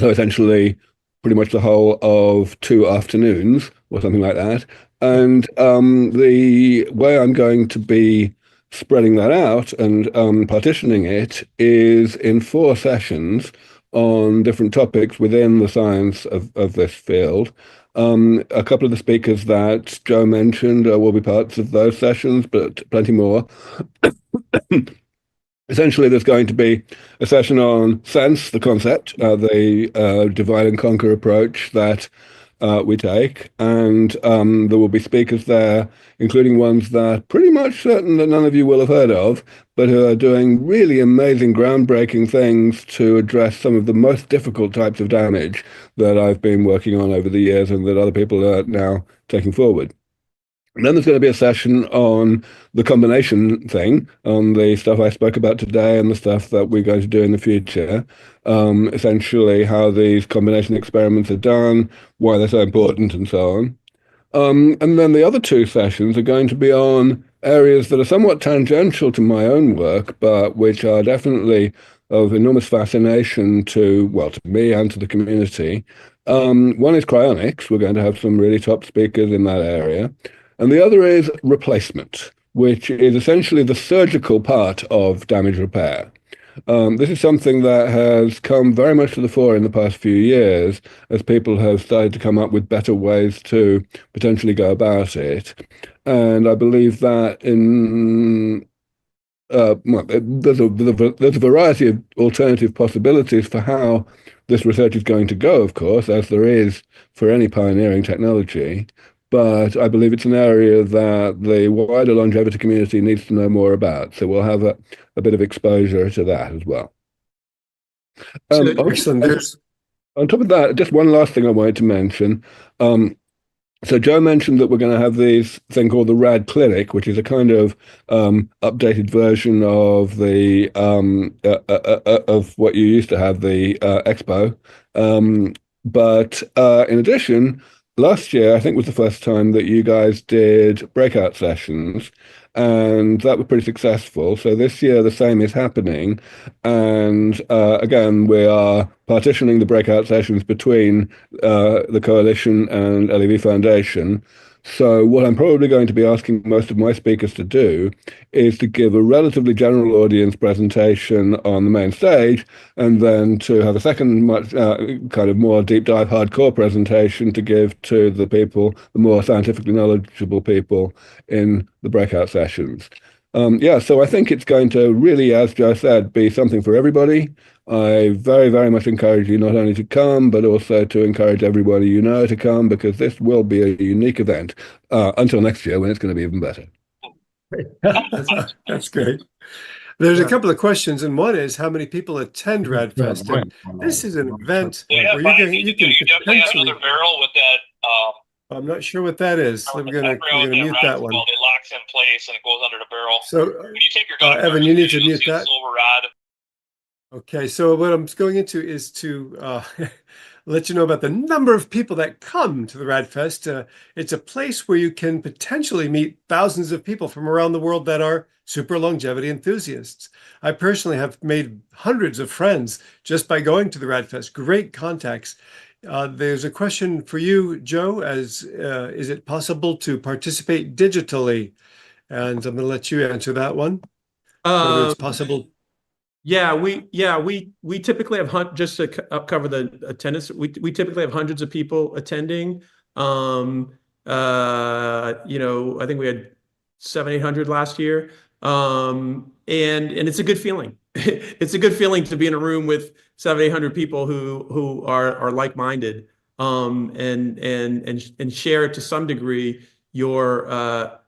essentially pretty much the whole of 2 afternoons or something like that. And the way I'm going to be spreading that out and partitioning it is in 4 sessions on different topics within the science of this field. A couple of the speakers that Joe mentioned will be parts of those sessions, but plenty more. Essentially, there's going to be a session on sense, the concept, the divide and conquer approach that we take, and there will be speakers there, including ones that pretty much certain that none of you will have heard of, but who are doing really amazing, groundbreaking things to address some of the most difficult types of damage that I've been working on over the years and that other people are now taking forward. And then there's going to be a session on the combination thing, on the stuff I spoke about today and the stuff that we're going to do in the future. Essentially how these combination experiments are done, why they're so important, and so on. And then the other 2 sessions are going to be on areas that are somewhat tangential to my own work, but which are definitely of enormous fascination to, well, to me and to the community. One is cryonics. We're going to have some really top speakers in that area. And the other is replacement, which is essentially the surgical part of damage repair. This is something that has come very much to the fore in the past few years as people have started to come up with better ways to potentially go about it. And I believe that there's a variety of alternative possibilities for how this research is going to go, of course, as there is for any pioneering technology. But I believe it's an area that the wider longevity community needs to know more about. So we'll have a bit of exposure to that as well. Excellent. On top of that, just one last thing I wanted to mention. So Joe mentioned that we're going to have this thing called the RAD Clinic, which is a kind of updated version of the of what you used to have, the Expo. But in addition, last year I think was the first time that you guys did breakout sessions, and that was pretty successful. So this year the same is happening, and again we are partitioning the breakout sessions between the coalition and LEV Foundation. So what I'm probably going to be asking most of my speakers to do is to give a relatively general audience presentation on the main stage, and then to have a second much kind of more deep dive hardcore presentation to give to the people, the more scientifically knowledgeable people in the breakout sessions. Yeah, so I think it's going to really, as Joe said, be something for everybody. I very, very much encourage you not only to come, but also to encourage everybody you know to come, because this will be a unique event until next year when it's going to be even better. That's great. There's a couple of questions, and one is how many people attend RAADFest? And this is an event where you can definitely have potentially. another barrel with that. I'm not sure what that is. We're gonna mute that one. It locks in place and it goes under the barrel. So, when you take your gun, Evan, you need to mute that. Silver rod. Okay, so what I'm going into is to let you know about the number of people that come to the RAADFest. It's a place where you can potentially meet thousands of people from around the world that are super longevity enthusiasts. I personally have made hundreds of friends just by going to the RAADFest. Great contacts. There's a question for you, Joe, as is it possible to participate digitally? And I'm going to let you answer that one. Whether it's possible. Yeah, we typically have just to cover the attendance. We typically have hundreds of people attending. You know, I think we had 700-800 last year. And it's a good feeling. It's a good feeling to be in a room with 700-800 people who are like-minded, and share to some degree your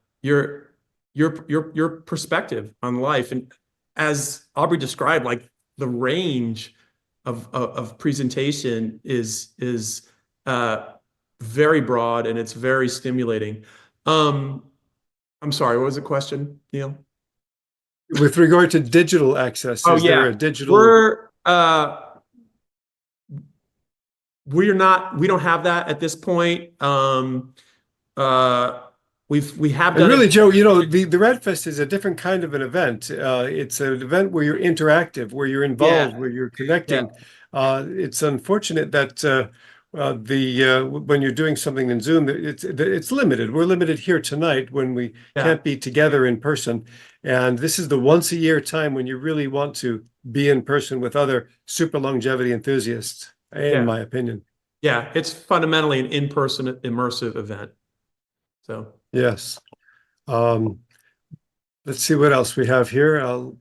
perspective on life. And as Aubrey described, like the range of presentation is very broad, and it's very stimulating. I'm sorry, what was the question, Neil? With regard to digital access, is there a digital? We don't have that at this point. We have done, and really, Joe, you know, the RAADFest is a different kind of an event. It's an event where you're interactive, where you're involved, where you're connecting. It's unfortunate that when you're doing something in Zoom, it's limited. We're limited here tonight when we can't be together in person. And this is the once a year time when you really want to be in person with other super longevity enthusiasts, in my opinion. Yeah, it's fundamentally an in-person immersive event. So yes. Let's see what else we have here. I'll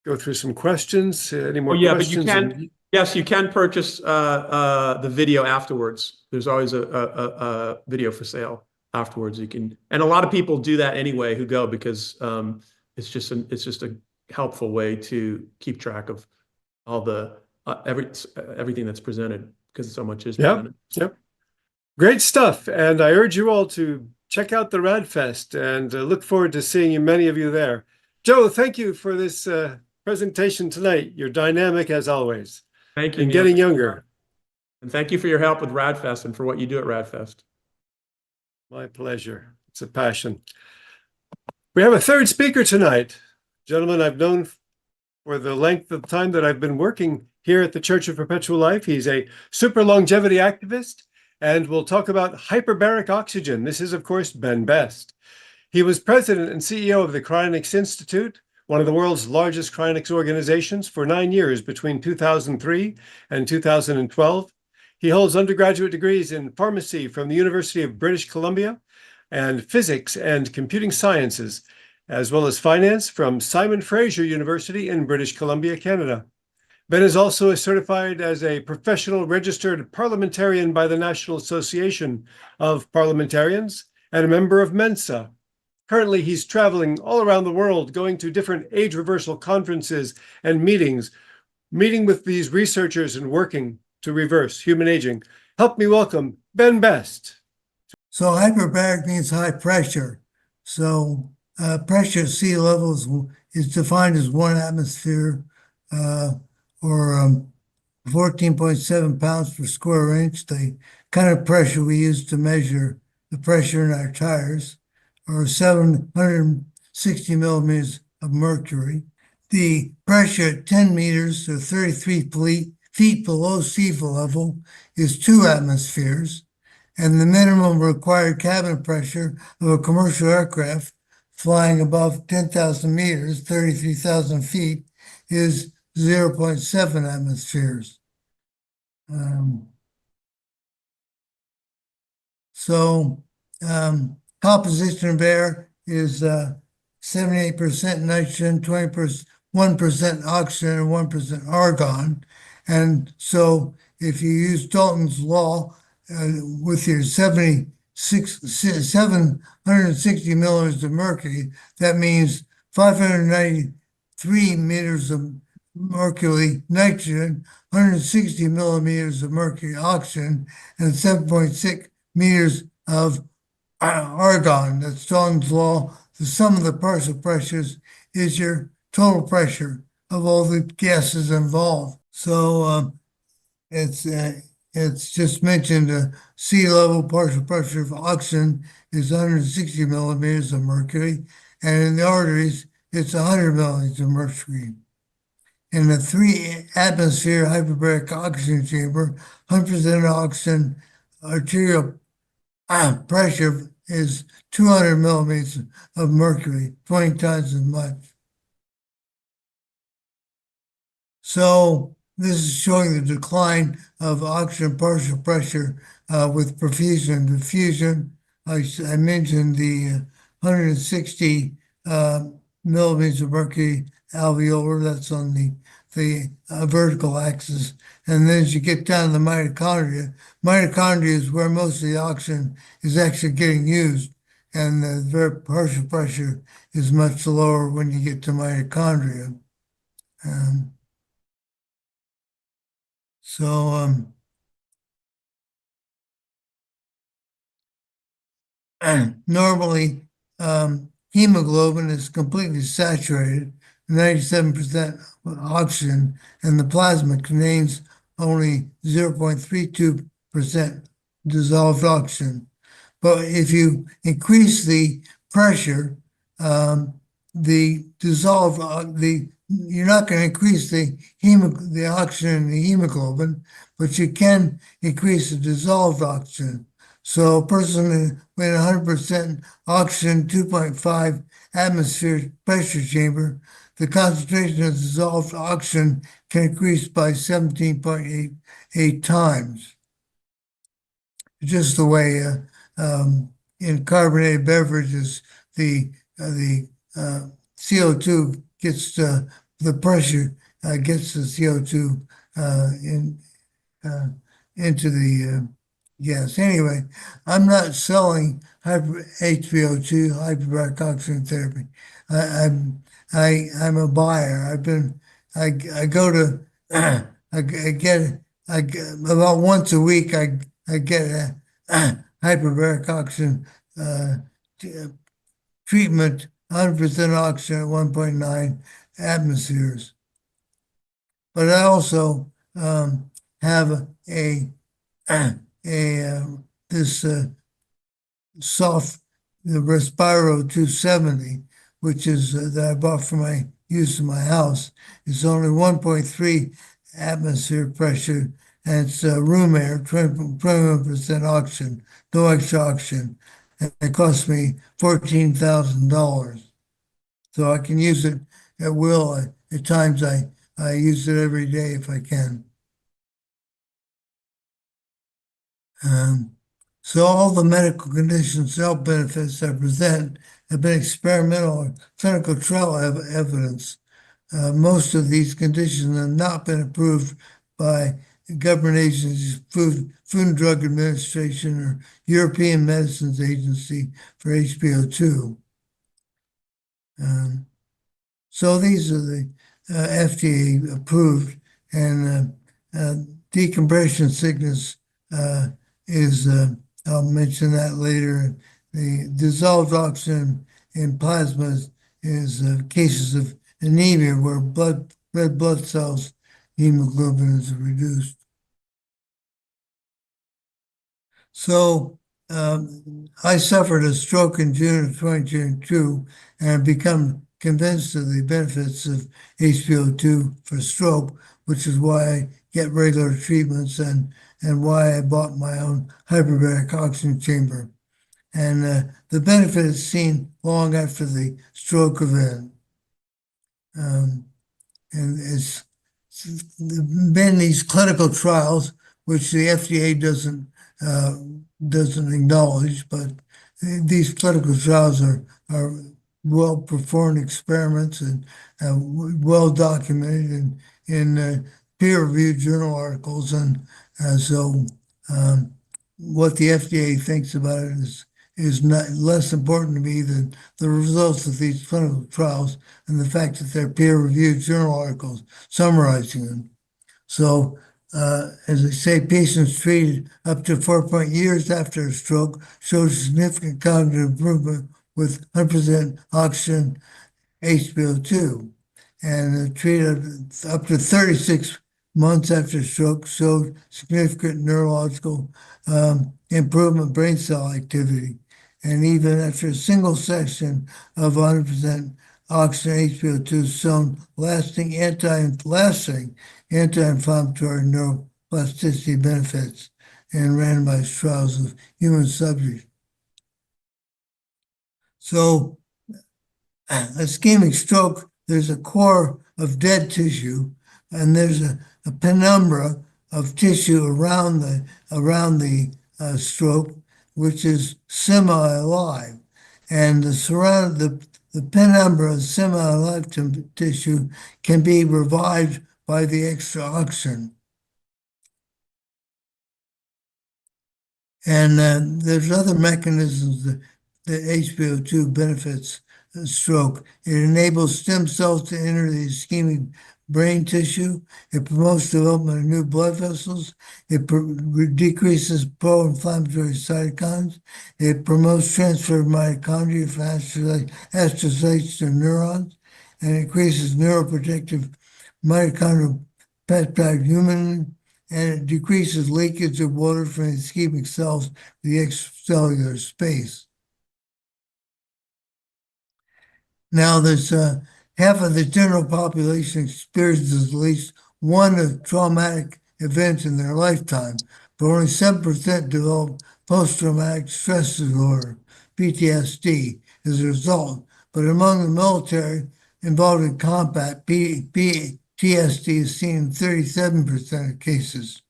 go through some questions. Any more questions? But yes, you can purchase the video afterwards. There's always a video for sale afterwards. You can, and a lot of people do that anyway who go, because it's just a helpful way to keep track of all the everything that's presented, because so much is presented. Yep. Great stuff. And I urge you all to check out the RAADFest, and look forward to seeing many of you there. Joe, thank you for this presentation tonight. You're dynamic as always. Thank you. And getting younger. And thank you for your help with RAADFest and for what you do at RAADFest. My pleasure. It's a passion. We have a third speaker tonight. Gentleman I've known for the length of time that I've been working here at the Church of Perpetual Life. He's a super longevity activist, and we'll talk about hyperbaric oxygen. This is, of course, Ben Best. He was president and CEO of the Cryonics Institute, one of the world's largest cryonics organizations for 9 years between 2003 and 2012. He holds undergraduate degrees in pharmacy from the University of British Columbia and physics and computing sciences, as well as finance from Simon Fraser University in British Columbia, Canada. Ben is also certified as a professional registered parliamentarian by the National Association of Parliamentarians and a member of Mensa. Currently, he's traveling all around the world, going to different age reversal conferences and meetings, meeting with these researchers and working to reverse human aging. Help me welcome Ben Best. So hyperbaric means high pressure. So pressure at sea levels is defined as 1 atmosphere or 14.7 pounds per square inch. The kind of pressure we use to measure the pressure in our tires, or 760 millimeters of mercury. The pressure at 10 meters or 33 feet below sea level is 2 atmospheres, and the minimum required cabin pressure of a commercial aircraft flying above 10,000 meters, 33,000 feet, is 0.7 atmospheres. Composition of air is 78% nitrogen, 1% oxygen, and 1% argon. And so if you use Dalton's law with your 760 millimeters of mercury, that means 593 meters of mercury nitrogen, 160 millimeters of mercury oxygen, and 7.6 meters of argon. That's Dalton's law. The sum of the partial pressures is your total pressure of all the gases involved. So it's just mentioned sea level partial pressure of oxygen is 160 millimeters of mercury, and in the arteries it's 100 millimeters of mercury. In the 3-atmosphere hyperbaric oxygen chamber, 100% oxygen arterial pressure is 200 millimeters of mercury, 20 times as much. So this is showing the decline of oxygen partial pressure with perfusion and diffusion. I mentioned the 160 millimeters of mercury alveolar, that's on the vertical axis. And then as you get down to the mitochondria is where most of the oxygen is actually getting used. And the partial pressure is much lower when you get to mitochondria. Normally, hemoglobin is completely saturated, 97% oxygen, and the plasma contains only 0.32% dissolved oxygen. But if you increase the pressure, you're not going to increase the oxygen in the hemoglobin, but you can increase the dissolved oxygen. So a person with 100% oxygen, 2.5 atmosphere pressure chamber, the concentration of dissolved oxygen can increase by 17.8 times. Just the way in carbonated beverages, the CO2 gets the pressure gets the CO2 into the gas. Anyway, I'm not selling HbO2, hyperbaric oxygen therapy. I'm a buyer. I go to about once a week. I get a hyperbaric oxygen treatment, 100% oxygen at 1.9 atmospheres. But I also have this soft, the Respiro 270, which is that I bought for my use in my house. It's only 1.3 atmosphere pressure, and it's room air, 21% oxygen, no extra oxygen. And it cost me $14,000. So I can use it at will. At times I use it every day if I can. So all the medical conditions, health benefits I present have been experimental or clinical trial evidence. Most of these conditions have not been approved by government agencies, Food and Drug Administration or European Medicines Agency for HbO2. So these are the FDA approved, and decompression sickness is, I'll mention that later. The dissolved oxygen in plasma is cases of anemia where red blood cells, hemoglobin is reduced. So I suffered a stroke in June of 2022 and have become convinced of the benefits of HbO2 for stroke, which is why I get regular treatments and why I bought my own hyperbaric oxygen chamber. And the benefit is seen long after the stroke event. And it's been these clinical trials, which the FDA doesn't acknowledge, but these clinical trials are well-performed experiments and well documented in peer-reviewed journal articles, and so what the FDA thinks about it is not less important to me than the results of these clinical trials and the fact that they're peer-reviewed journal articles summarizing them. So, as I say, patients treated up to 4 years after a stroke showed significant cognitive improvement with 100% oxygen HbO2, and treated up to 36 months after stroke showed significant neurological improvement, brain cell activity. And even after a single session of 100% oxygen HbO2 shown lasting anti-inflammatory neuroplasticity benefits in randomized trials of human subjects. So, ischemic stroke, there's a core of dead tissue, and there's a penumbra of tissue around the stroke, which is semi-alive, and the penumbra of semi-alive tissue can be revived by the extra oxygen. And there's other mechanisms that HbO2 benefits stroke. It enables stem cells to enter the ischemic brain tissue. It promotes development of new blood vessels. It decreases pro-inflammatory cytokines. It promotes transfer of mitochondria from astrocytes to neurons, and increases neuroprotective mitochondrial peptide humanin, and it decreases leakage of water from the ischemic cells to the extracellular space. Now, there's half of the general population experiences at least one traumatic event in their lifetime, but only 7% develop post-traumatic stress disorder, PTSD, as a result. But among the military involved in combat, PTSD is seen in 37% of cases.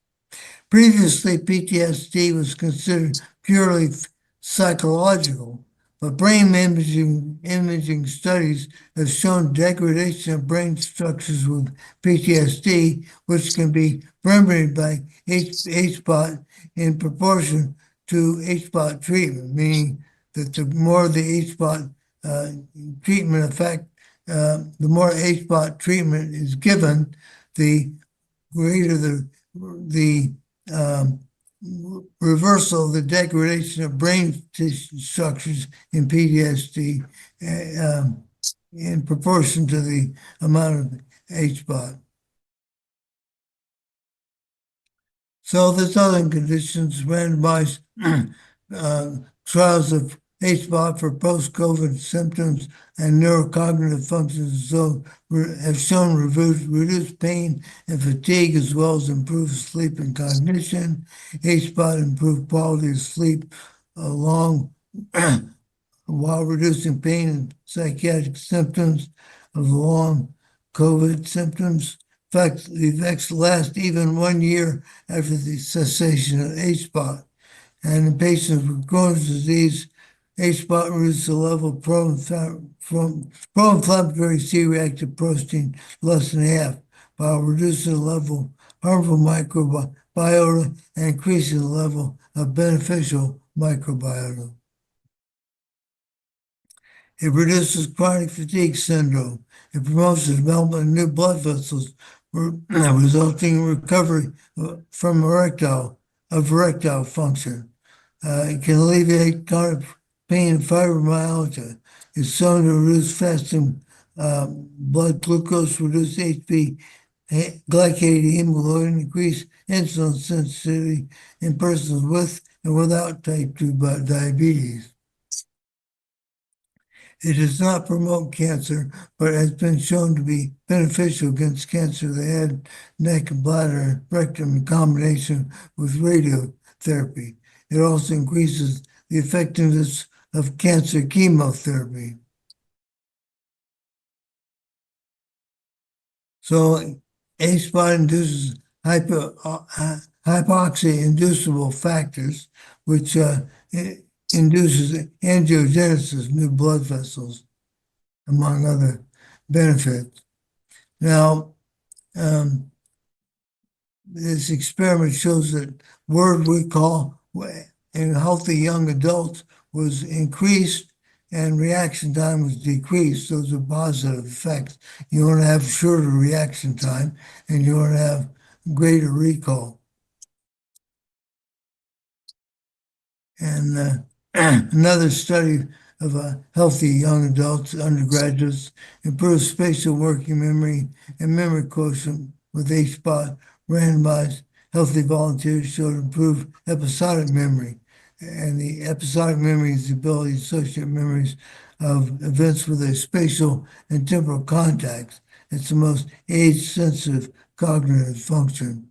Previously, PTSD was considered purely psychological, but brain imaging studies have shown degradation of brain structures with PTSD, which can be remedied by HBOT in proportion to HBOT treatment, meaning that the more the HBOT treatment effect, the more HBOT treatment is given, the greater the reversal of the degradation of brain tissue structures in PTSD in proportion to the amount of HBOT. So there's other conditions, randomized trials of HBOT for post-COVID symptoms and neurocognitive functions have shown reduced pain and fatigue, as well as improved sleep and cognition. HBOT improved quality of sleep while reducing pain and psychiatric symptoms. of long COVID symptoms. In fact, the effects last even 1 year after the cessation of H-spot. And in patients with Crohn's disease, H-spot reduces the level of pro-inflammatory C-reactive protein less than half, while reducing the level of harmful microbiota and increasing the level of beneficial microbiota. It reduces chronic fatigue syndrome. It promotes the development of new blood vessels, resulting in recovery from erectile function. It can alleviate chronic pain and fibromyalgia. It's shown to reduce fasting blood glucose, reduce HB glycated hemoglobin, increase insulin sensitivity in persons with and without type 2 diabetes. It does not promote cancer, but has been shown to be beneficial against cancer of the head, neck, bladder, and rectum in combination with radiotherapy. It also increases the effectiveness of cancer chemotherapy. So H-spot induces hypoxia-inducible factors, which induces angiogenesis, new blood vessels, among other benefits. Now, this experiment shows that word recall in healthy young adults was increased and reaction time was decreased. Those are positive effects. You want to have shorter reaction time and you want to have greater recall. And another study of healthy young adults, undergraduates, improves spatial working memory and memory quotient with H-spot. Randomized healthy volunteers showed improved episodic memory. And the episodic memory is the ability to associate memories of events with their spatial and temporal contacts. It's the most age-sensitive cognitive function.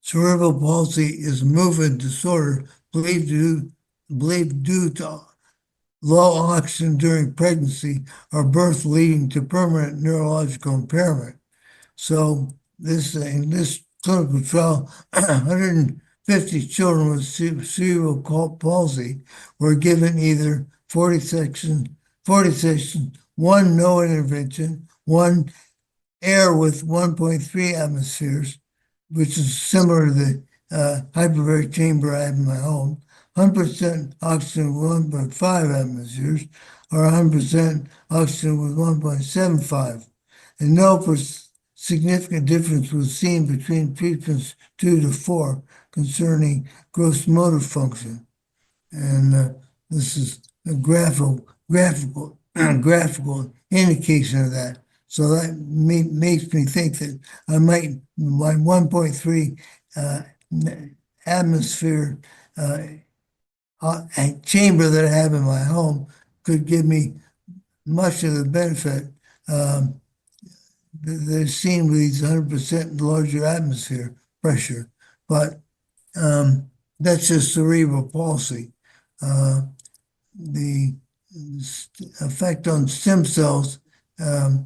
Cerebral palsy is a movement disorder believed due to low oxygen during pregnancy or birth, leading to permanent neurological impairment. So in this clinical trial, 150 children with cerebral palsy were given either 40 sessions, one no intervention, one air with 1.3 atmospheres, which is similar to the hyperbaric chamber I have in my home, 100% oxygen with 1.5 atmospheres, or 100% oxygen with 1.75. And no significant difference was seen between treatments 2 to 4 concerning gross motor function. And this is a graphical indication of that. So that makes me think that my 1.3 atmosphere chamber that I have in my home could give me much of the benefit they're seen with these 100% larger atmosphere pressure. But that's just cerebral palsy. The effect on stem cells, the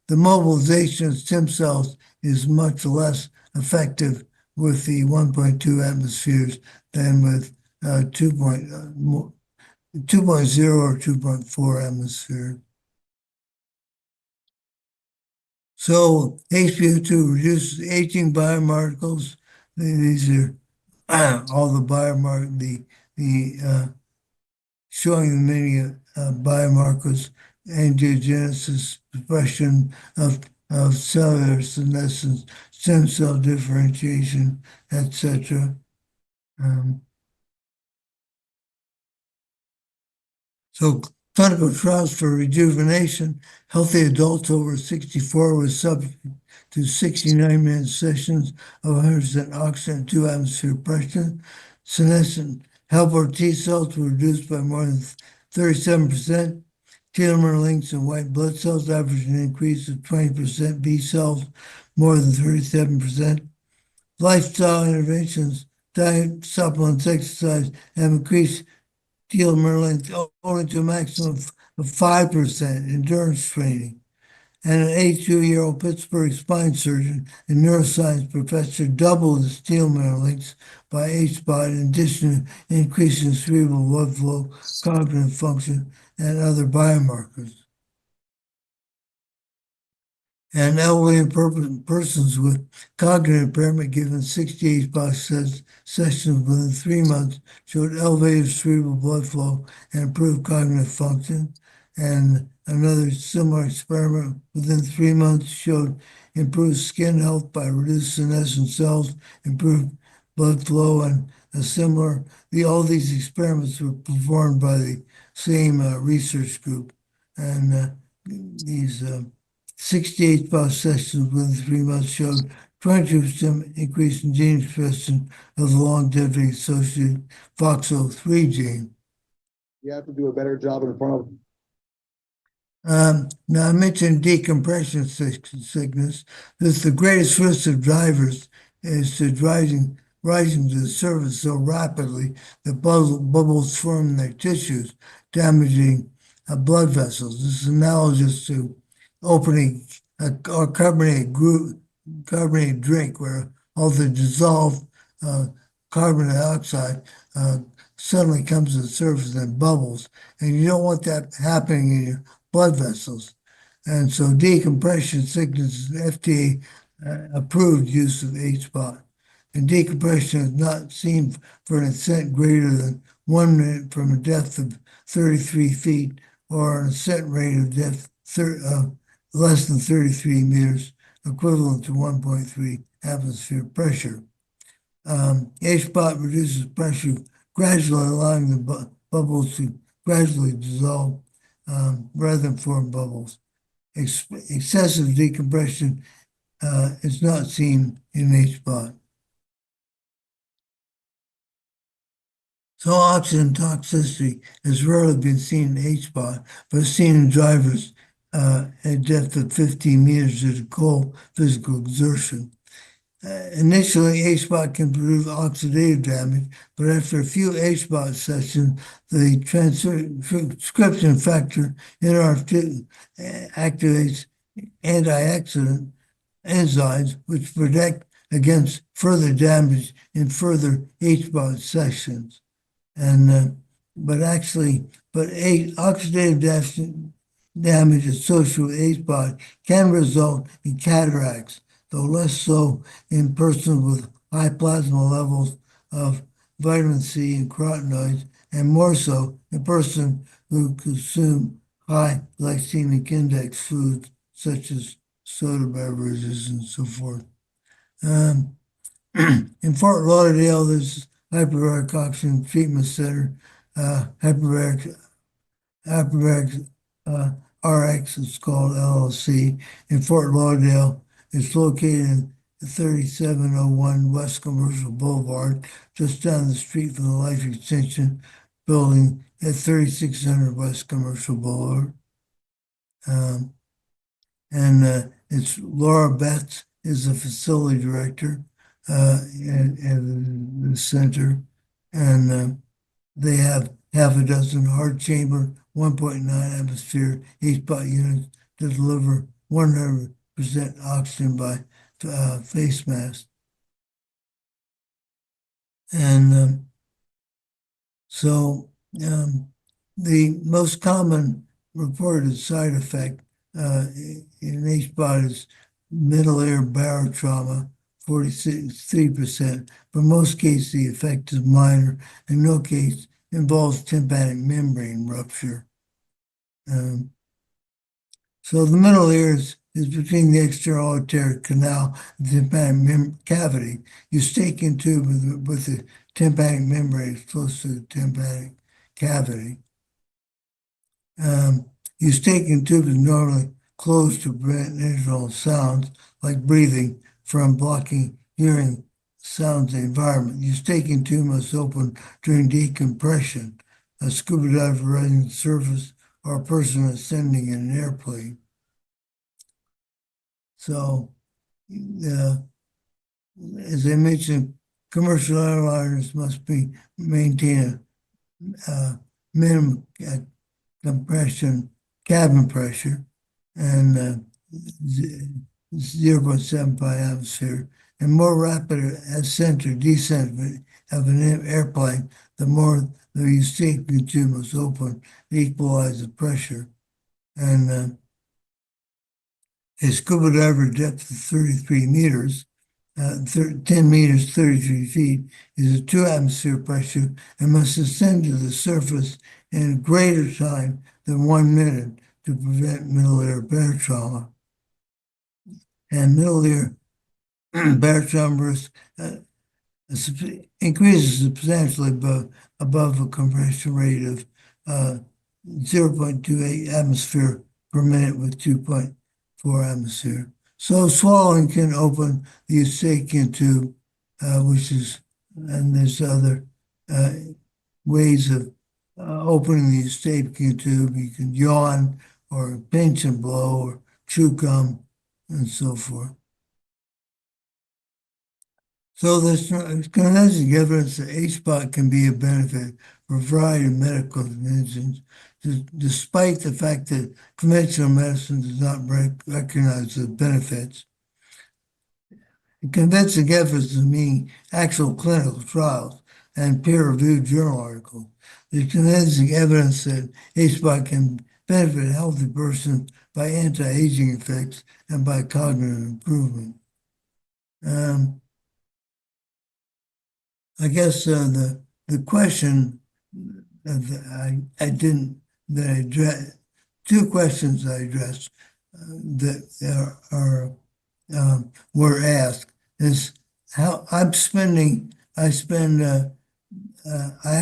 mobilization of stem cells is much less effective with the 1.2 atmospheres than with 2.0 or 2.4 atmosphere. So HbO2 reduces aging biomarkers. These are all the biomarkers, showing many biomarkers, angiogenesis, suppression of cellular senescence, stem cell differentiation, etc. So clinical trials for rejuvenation, healthy adults over 64 were subject to 69-minute sessions of 100% oxygen, 2 atmosphere pressure. Senescent helper T cells were reduced by more than 37%. Telomere lengths in white blood cells averaged an increase of 20%. B cells more than 37%. Lifestyle interventions, diet, supplements, exercise have increased steel mirror length only to a maximum of 5% endurance training. And an 82-year-old Pittsburgh spine surgeon and neuroscience professor doubled the steel mirror lengths by H-spot in addition to increasing cerebral blood flow, cognitive function, and other biomarkers. And elderly persons with cognitive impairment given 68 sessions within 3 months showed elevated cerebral blood flow and improved cognitive function. And another similar experiment within 3 months showed improved skin health by reduced senescent cells, improved blood flow, and a similar. All these experiments were performed by the same research group, and these 68 sessions within 3 months showed 22% increase in gene expression of the longevity associated FOXO3 gene. You have to do a better job in the problem. Now, I mentioned decompression sickness. This is the greatest risk of drivers is to rising to the surface so rapidly that bubbles form in their tissues, damaging blood vessels. This is analogous to opening a carbonated drink where all the dissolved carbon dioxide suddenly comes to the surface and bubbles. And you don't want that happening in your blood vessels. And so decompression sickness is FDA approved use of H-spot. And decompression is not seen for an ascent greater than 1 minute from a depth of 33 feet or an ascent rate of depth less than 33 meters, equivalent to 1.3 atmosphere pressure. H-spot reduces pressure, gradually allowing the bubbles to gradually dissolve rather than form bubbles. Excessive decompression is not seen in H-spot. So oxygen toxicity has rarely been seen in H-spot, but seen in drivers at depth of 15 meters due to cold physical exertion. Initially, H-spot can produce oxidative damage, but after a few H-spot sessions, the transcription factor NR2 activates antioxidant enzymes which protect against further damage in further H-spot sessions. And oxidative damage associated with H-spot can result in cataracts, though less so in persons with high plasma levels of vitamin C and carotenoids, and more so in persons who consume high glycemic index foods such as soda beverages and so forth. In Fort Lauderdale, there's Hyperbaric Oxygen Treatment Center, Hyperbaric RX, it's called LLC, in Fort Lauderdale. It's located in 3701 West Commercial Boulevard, just down the street from the Life Extension building at 3600 West Commercial Boulevard. It's Laura Betts is the facility director at the center, and they have half a dozen hard chamber 1.9 atmosphere H-spot units to deliver 100% oxygen by face mask. And the most common reported side effect in H-spot is middle ear barotrauma, 43%. For most cases, the effect is minor. In no case involves tympanic membrane rupture. So the middle ear is between the external auditory canal and the tympanic cavity. Eustachian tube with the tympanic membrane close to the tympanic cavity. Eustachian tube is normally closed to prevent internal sounds like breathing from blocking hearing sounds in the environment. Eustachian tube must open during decompression, a scuba diver rising to the surface, or a person ascending in an airplane. So, as I mentioned, commercial airliners must maintain a minimum compression cabin pressure and 0.75 atmosphere, and more rapid ascent or descent of an airplane, the more the escape tube must open to equalize the pressure. And a scuba diver depth of 33 meters, 10 meters, 33 feet, is a 2 atmosphere pressure and must ascend to the surface in a greater time than 1 minute to prevent middle ear bear trauma. And middle ear bear trauma risk increases substantially above a compression rate of 0.28 atmosphere per minute with 2.4 atmosphere. So swallowing can open the eustachian tube, which is, and there's other ways of opening the eustachian tube. You can yawn or pinch and blow or chew gum and so forth. So there's convincing evidence that HBOT can be a benefit for a variety of medical conditions, despite the fact that conventional medicine does not recognize the benefits. Convincing evidence meaning actual clinical trials and peer-reviewed journal articles. There's convincing evidence that HBOT can benefit a healthy person by anti-aging effects and by cognitive improvement. I guess the question that I addressed, two questions I addressed that were asked is how I have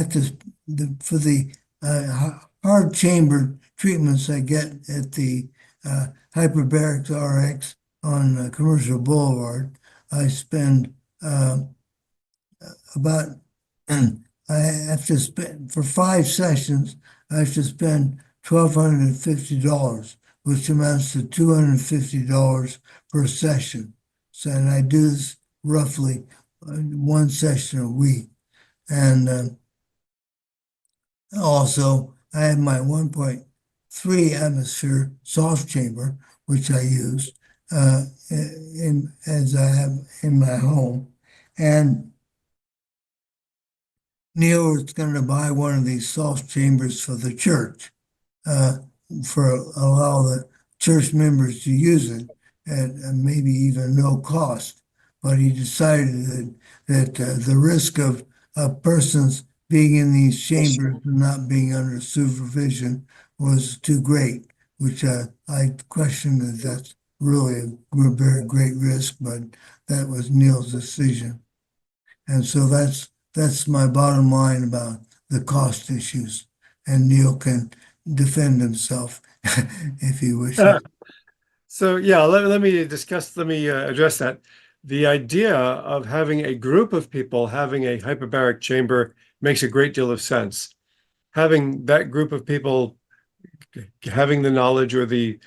to, for the hard chamber treatments I get at the Hyperbaric RX on Commercial Boulevard, I spend about, I have to spend, for 5 sessions, I have to spend $1,250, which amounts to $250 per session. So, and I do this roughly 1 session a week. And also, I have my 1.3 atmosphere soft chamber, which I use as I have in my home. And Neil is going to buy one of these soft chambers for the church, for allow the church members to use it at maybe even no cost. But he decided that the risk of persons being in these chambers and not being under supervision was too great, which I question that that's really a very great risk, but that was Neil's decision. And so that's my bottom line about the cost issues. And Neil can defend himself if he wishes. So yeah, let me address that. The idea of having a group of people having a hyperbaric chamber makes a great deal of sense. Having that group of people having the knowledge or the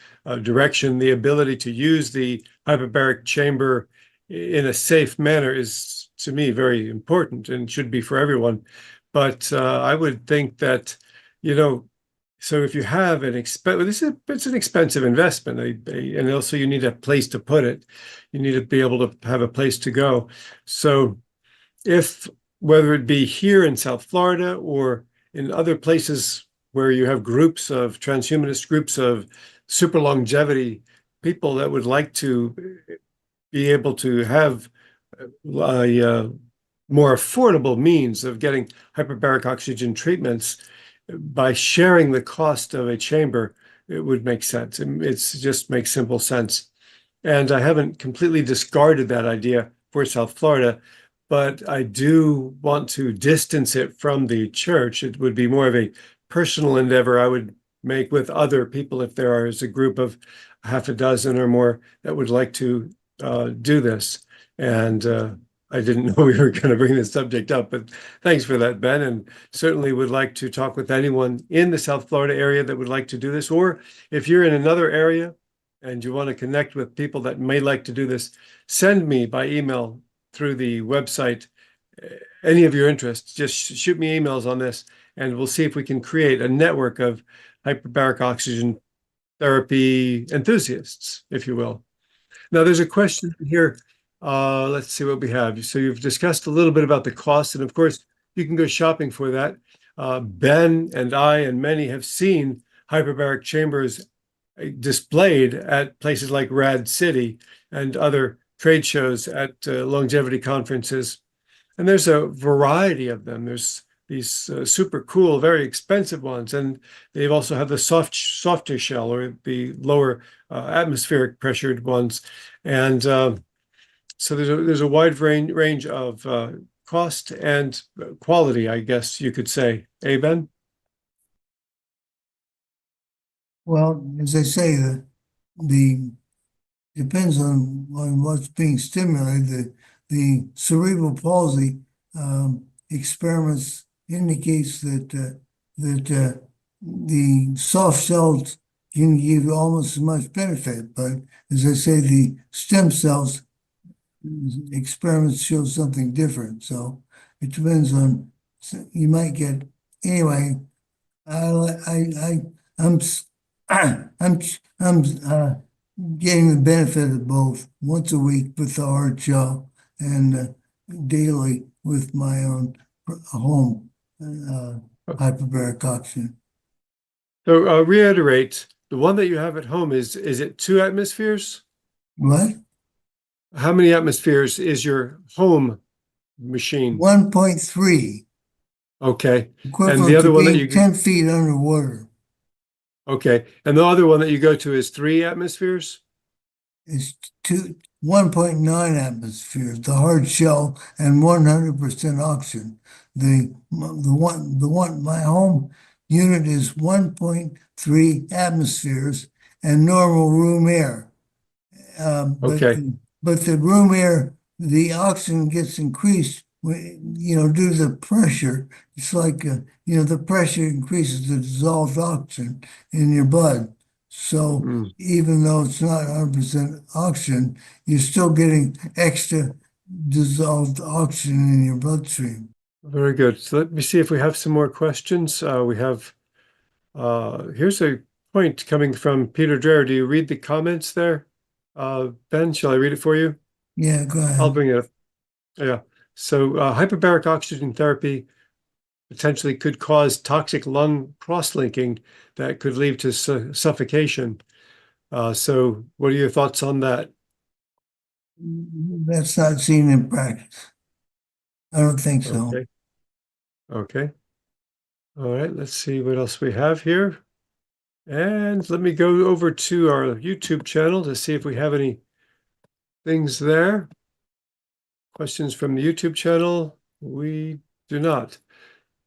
direction, the ability to use the hyperbaric chamber in a safe manner is, to me, very important and should be for everyone. But I would think that, so if you have it's an expensive investment, and also you need a place to put it. You need to be able to have a place to go. So whether it be here in South Florida or in other places where you have groups of transhumanist groups of super longevity people that would like to be able to have a more affordable means of getting hyperbaric oxygen treatments by sharing the cost of a chamber, it would make sense. It just makes simple sense. And I haven't completely discarded that idea for South Florida, but I do want to distance it from the church. It would be more of a personal endeavor I would make with other people if there is a group of half a dozen or more that would like to do this. And I didn't know we were going to bring this subject up, but thanks for that, Ben. And certainly would like to talk with anyone in the South Florida area that would like to do this. Or if you're in another area and you want to connect with people that may like to do this, send me by email through the website any of your interests. Just shoot me emails on this and we'll see if we can create a network of hyperbaric oxygen therapy enthusiasts, if you will. Now, there's a question here. Let's see what we have. So you've discussed a little bit about the cost, and of course, you can go shopping for that. Ben and I and many have seen hyperbaric chambers displayed at places like Rad City and other trade shows at longevity conferences. And there's a variety of them. There's these super cool, very expensive ones, and they've also have the softer shell or the lower atmospheric pressured ones. And so there's a wide range of cost and quality, I guess you could say. Ben? Well, as I say, the depends on what's being stimulated. The cerebral palsy experiments indicates that the soft cells can give almost as much benefit, but as I say, the stem cells experiments show something different. So it depends on, you might get, anyway, I'm getting the benefit of both once a week with the hard shell and daily with my own home hyperbaric oxygen. So reiterate, the one that you have at home is it 2 atmospheres? What? How many atmospheres is your home machine? 1.3. Okay. Equivalent the other to one that being you 10 feet underwater. Okay. And the other one that you go to is 3 atmospheres? It's 1.9 atmospheres, the hard shell, and 100% oxygen. The one my home unit is 1.3 atmospheres and normal room air. Okay. But the room air, the oxygen gets increased, due to the pressure. It's like, the pressure increases the dissolved oxygen in your blood. So even though it's not 100% oxygen, you're still getting extra dissolved oxygen in your bloodstream. Very good. So let me see if we have some more questions. We have, here's a point coming from Peter Dreher. Do you read the comments there? Ben, shall I read it for you? Yeah, go ahead. I'll bring it up. Yeah. So hyperbaric oxygen therapy potentially could cause toxic lung cross-linking that could lead to suffocation. So what are your thoughts on that? That's not seen in practice. I don't think so. Okay. Okay. All right. Let's see what else we have here. And let me go over to our YouTube channel to see if we have any things there. Questions from the YouTube channel? We do not.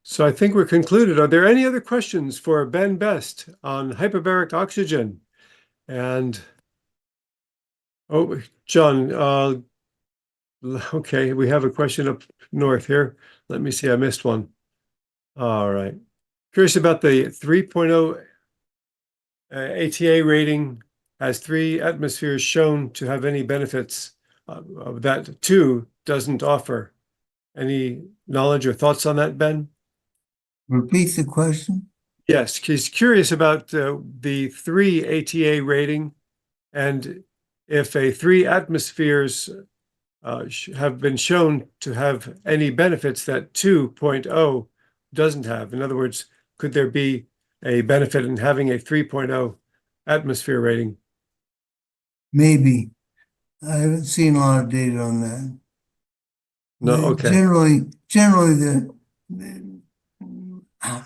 So I think we're concluded. Are there any other questions for Ben Best on hyperbaric oxygen? And, oh, John, okay, we have a question up north here. Let me see, I missed one. All right. Curious about the 3.0 ATA rating has 3 atmospheres shown to have any benefits that 2 doesn't offer. Any knowledge or thoughts on that, Ben? Repeat the question. Yes, he's curious about the 3 ATA rating and if a 3 atmospheres have been shown to have any benefits that 2.0 doesn't have. In other words, could there be a benefit in having a 3.0 atmosphere rating? Maybe. I haven't seen a lot of data on that. No, okay. Generally I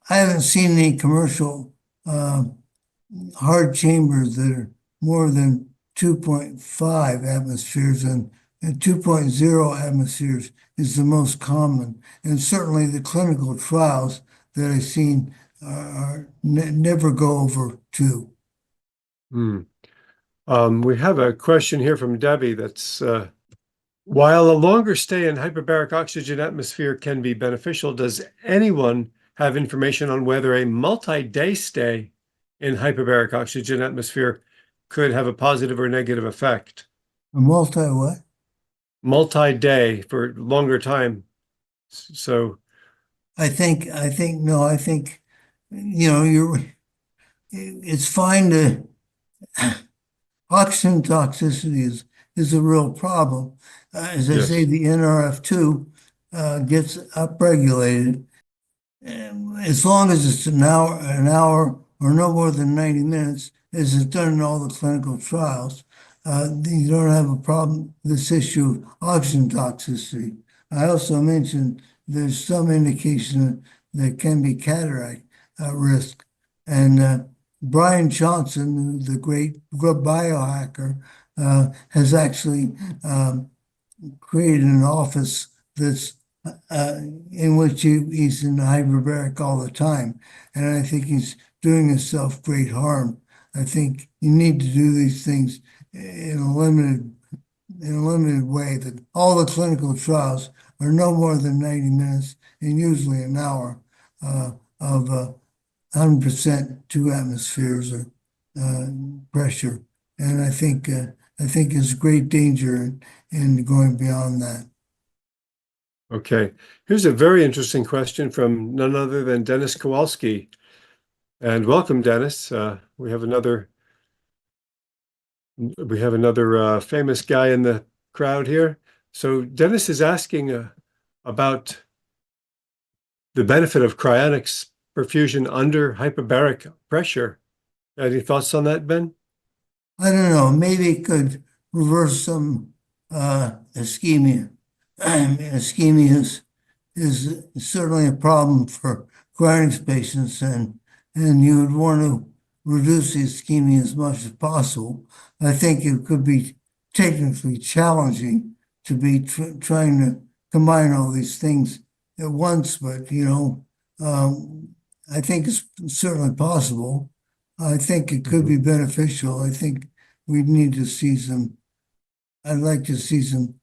haven't seen any commercial hard chambers that are more than 2.5 atmospheres, and 2.0 atmospheres is the most common. And certainly the clinical trials that I've seen never go over 2. We have a question here from Debbie that's, while a longer stay in hyperbaric oxygen atmosphere can be beneficial, does anyone have information on whether a multi-day stay in hyperbaric oxygen atmosphere could have a positive or negative effect? A multi what? Multi-day for longer time So, I think, you know, it's fine to, oxygen toxicity is a real problem. As I Yes. say, the NRF2 gets upregulated. As long as it's an hour or no more than 90 minutes, as it's done in all the clinical trials, you don't have a problem, this issue of oxygen toxicity. I also mentioned there's some indication that can be cataract risk. And Brian Johnson, the great biohacker, has actually created an office that's in which he's in hyperbaric all the time. And I think he's doing himself great harm. I think you need to do these things in a limited way, that all the clinical trials are no more than 90 minutes and usually an hour of 100% 2 atmospheres of pressure. And I think there's great danger in going beyond that. okay. Here's a very interesting question from none other than Dennis Kowalski. And welcome, Dennis. We have another famous guy in the crowd here. So Dennis is asking about the benefit of cryonics perfusion under hyperbaric pressure. Any thoughts on that, Ben? I don't know, maybe it could reverse some ischemia. Ischemia is certainly a problem for cryonics patients, and you would want to reduce the ischemia as much as possible. I think it could be technically challenging to be trying to combine all these things at once, but I think it's certainly possible. I think it could be beneficial. I think we need to see I'd like to see some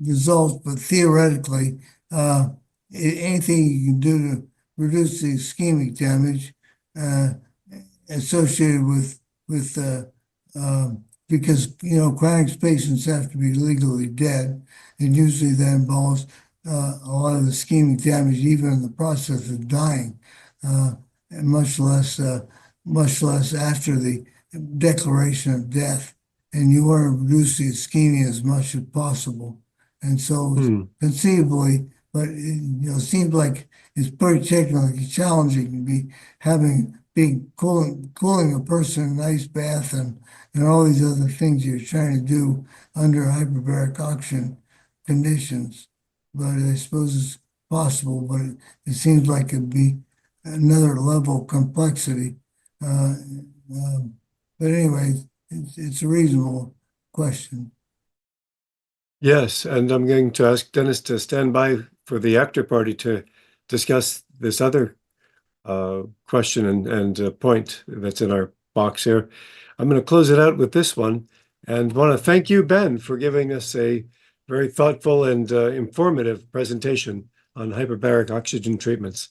results, but theoretically, anything you can do to reduce the ischemic damage associated with because cryonics patients have to be legally dead, and usually that involves a lot of ischemic damage even in the process of dying, and much less after the declaration of death. And you want to reduce the ischemia as much as possible. And so conceivably, but it seems like it's pretty technically challenging to be cooling a person in an ice bath and all these other things you're trying to do under hyperbaric oxygen conditions. But I suppose it's possible, but it seems like it'd be another level of complexity. But anyway, it's a reasonable question. Yes, and I'm going to ask Dennis to stand by for the after party to discuss this other question and point that's in our box here. I'm going to close it out with this one and want to thank you, Ben, for giving us a very thoughtful and informative presentation on hyperbaric oxygen treatments.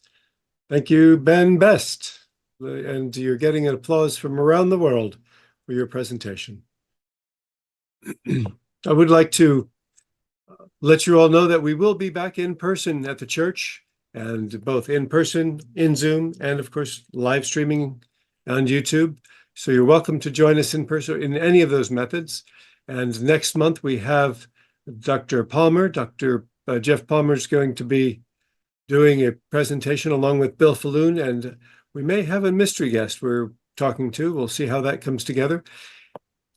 Thank you, Ben Best. And you're getting an applause from around the world for your presentation. I would like to let you all know that we will be back in person at the church, and both in person, in Zoom, and of course, live streaming on YouTube. So you're welcome to join us in person in any of those methods. And next month we have Dr. Palmer. Dr. Jeff Palmer is going to be doing a presentation along with Bill Falloon, and we may have a mystery guest we're talking to. We'll see how that comes together.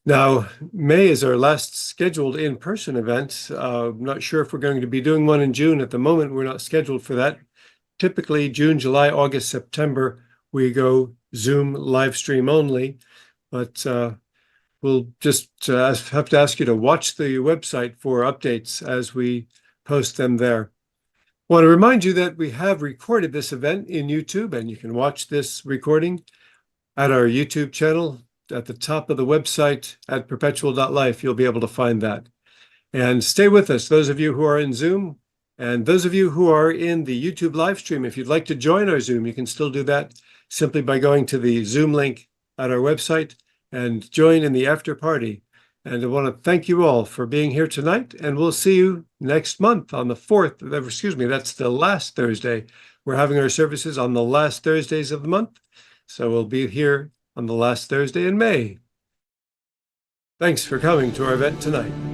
Now, May is our last scheduled in-person event. I'm not sure if we're going to be doing one in June. At the moment, we're not scheduled for that. Typically, June, July, August, September, we go Zoom live stream only. But we'll just have to ask you to watch the website for updates as we post them there. I want to remind you that we have recorded this event in YouTube, and you can watch this recording at our YouTube channel. At the top of the website at perpetual.life, you'll be able to find that. And stay with us, those of you who are in Zoom, and those of you who are in the YouTube live stream. If you'd like to join our Zoom, you can still do that simply by going to the Zoom link at our website and join in the after party. And I want to thank you all for being here tonight, and we'll see you next month on the 4th. Excuse me, that's the last Thursday. We're having our services on the last Thursdays of the month. So we'll be here on the last Thursday in May. Thanks for coming to our event tonight.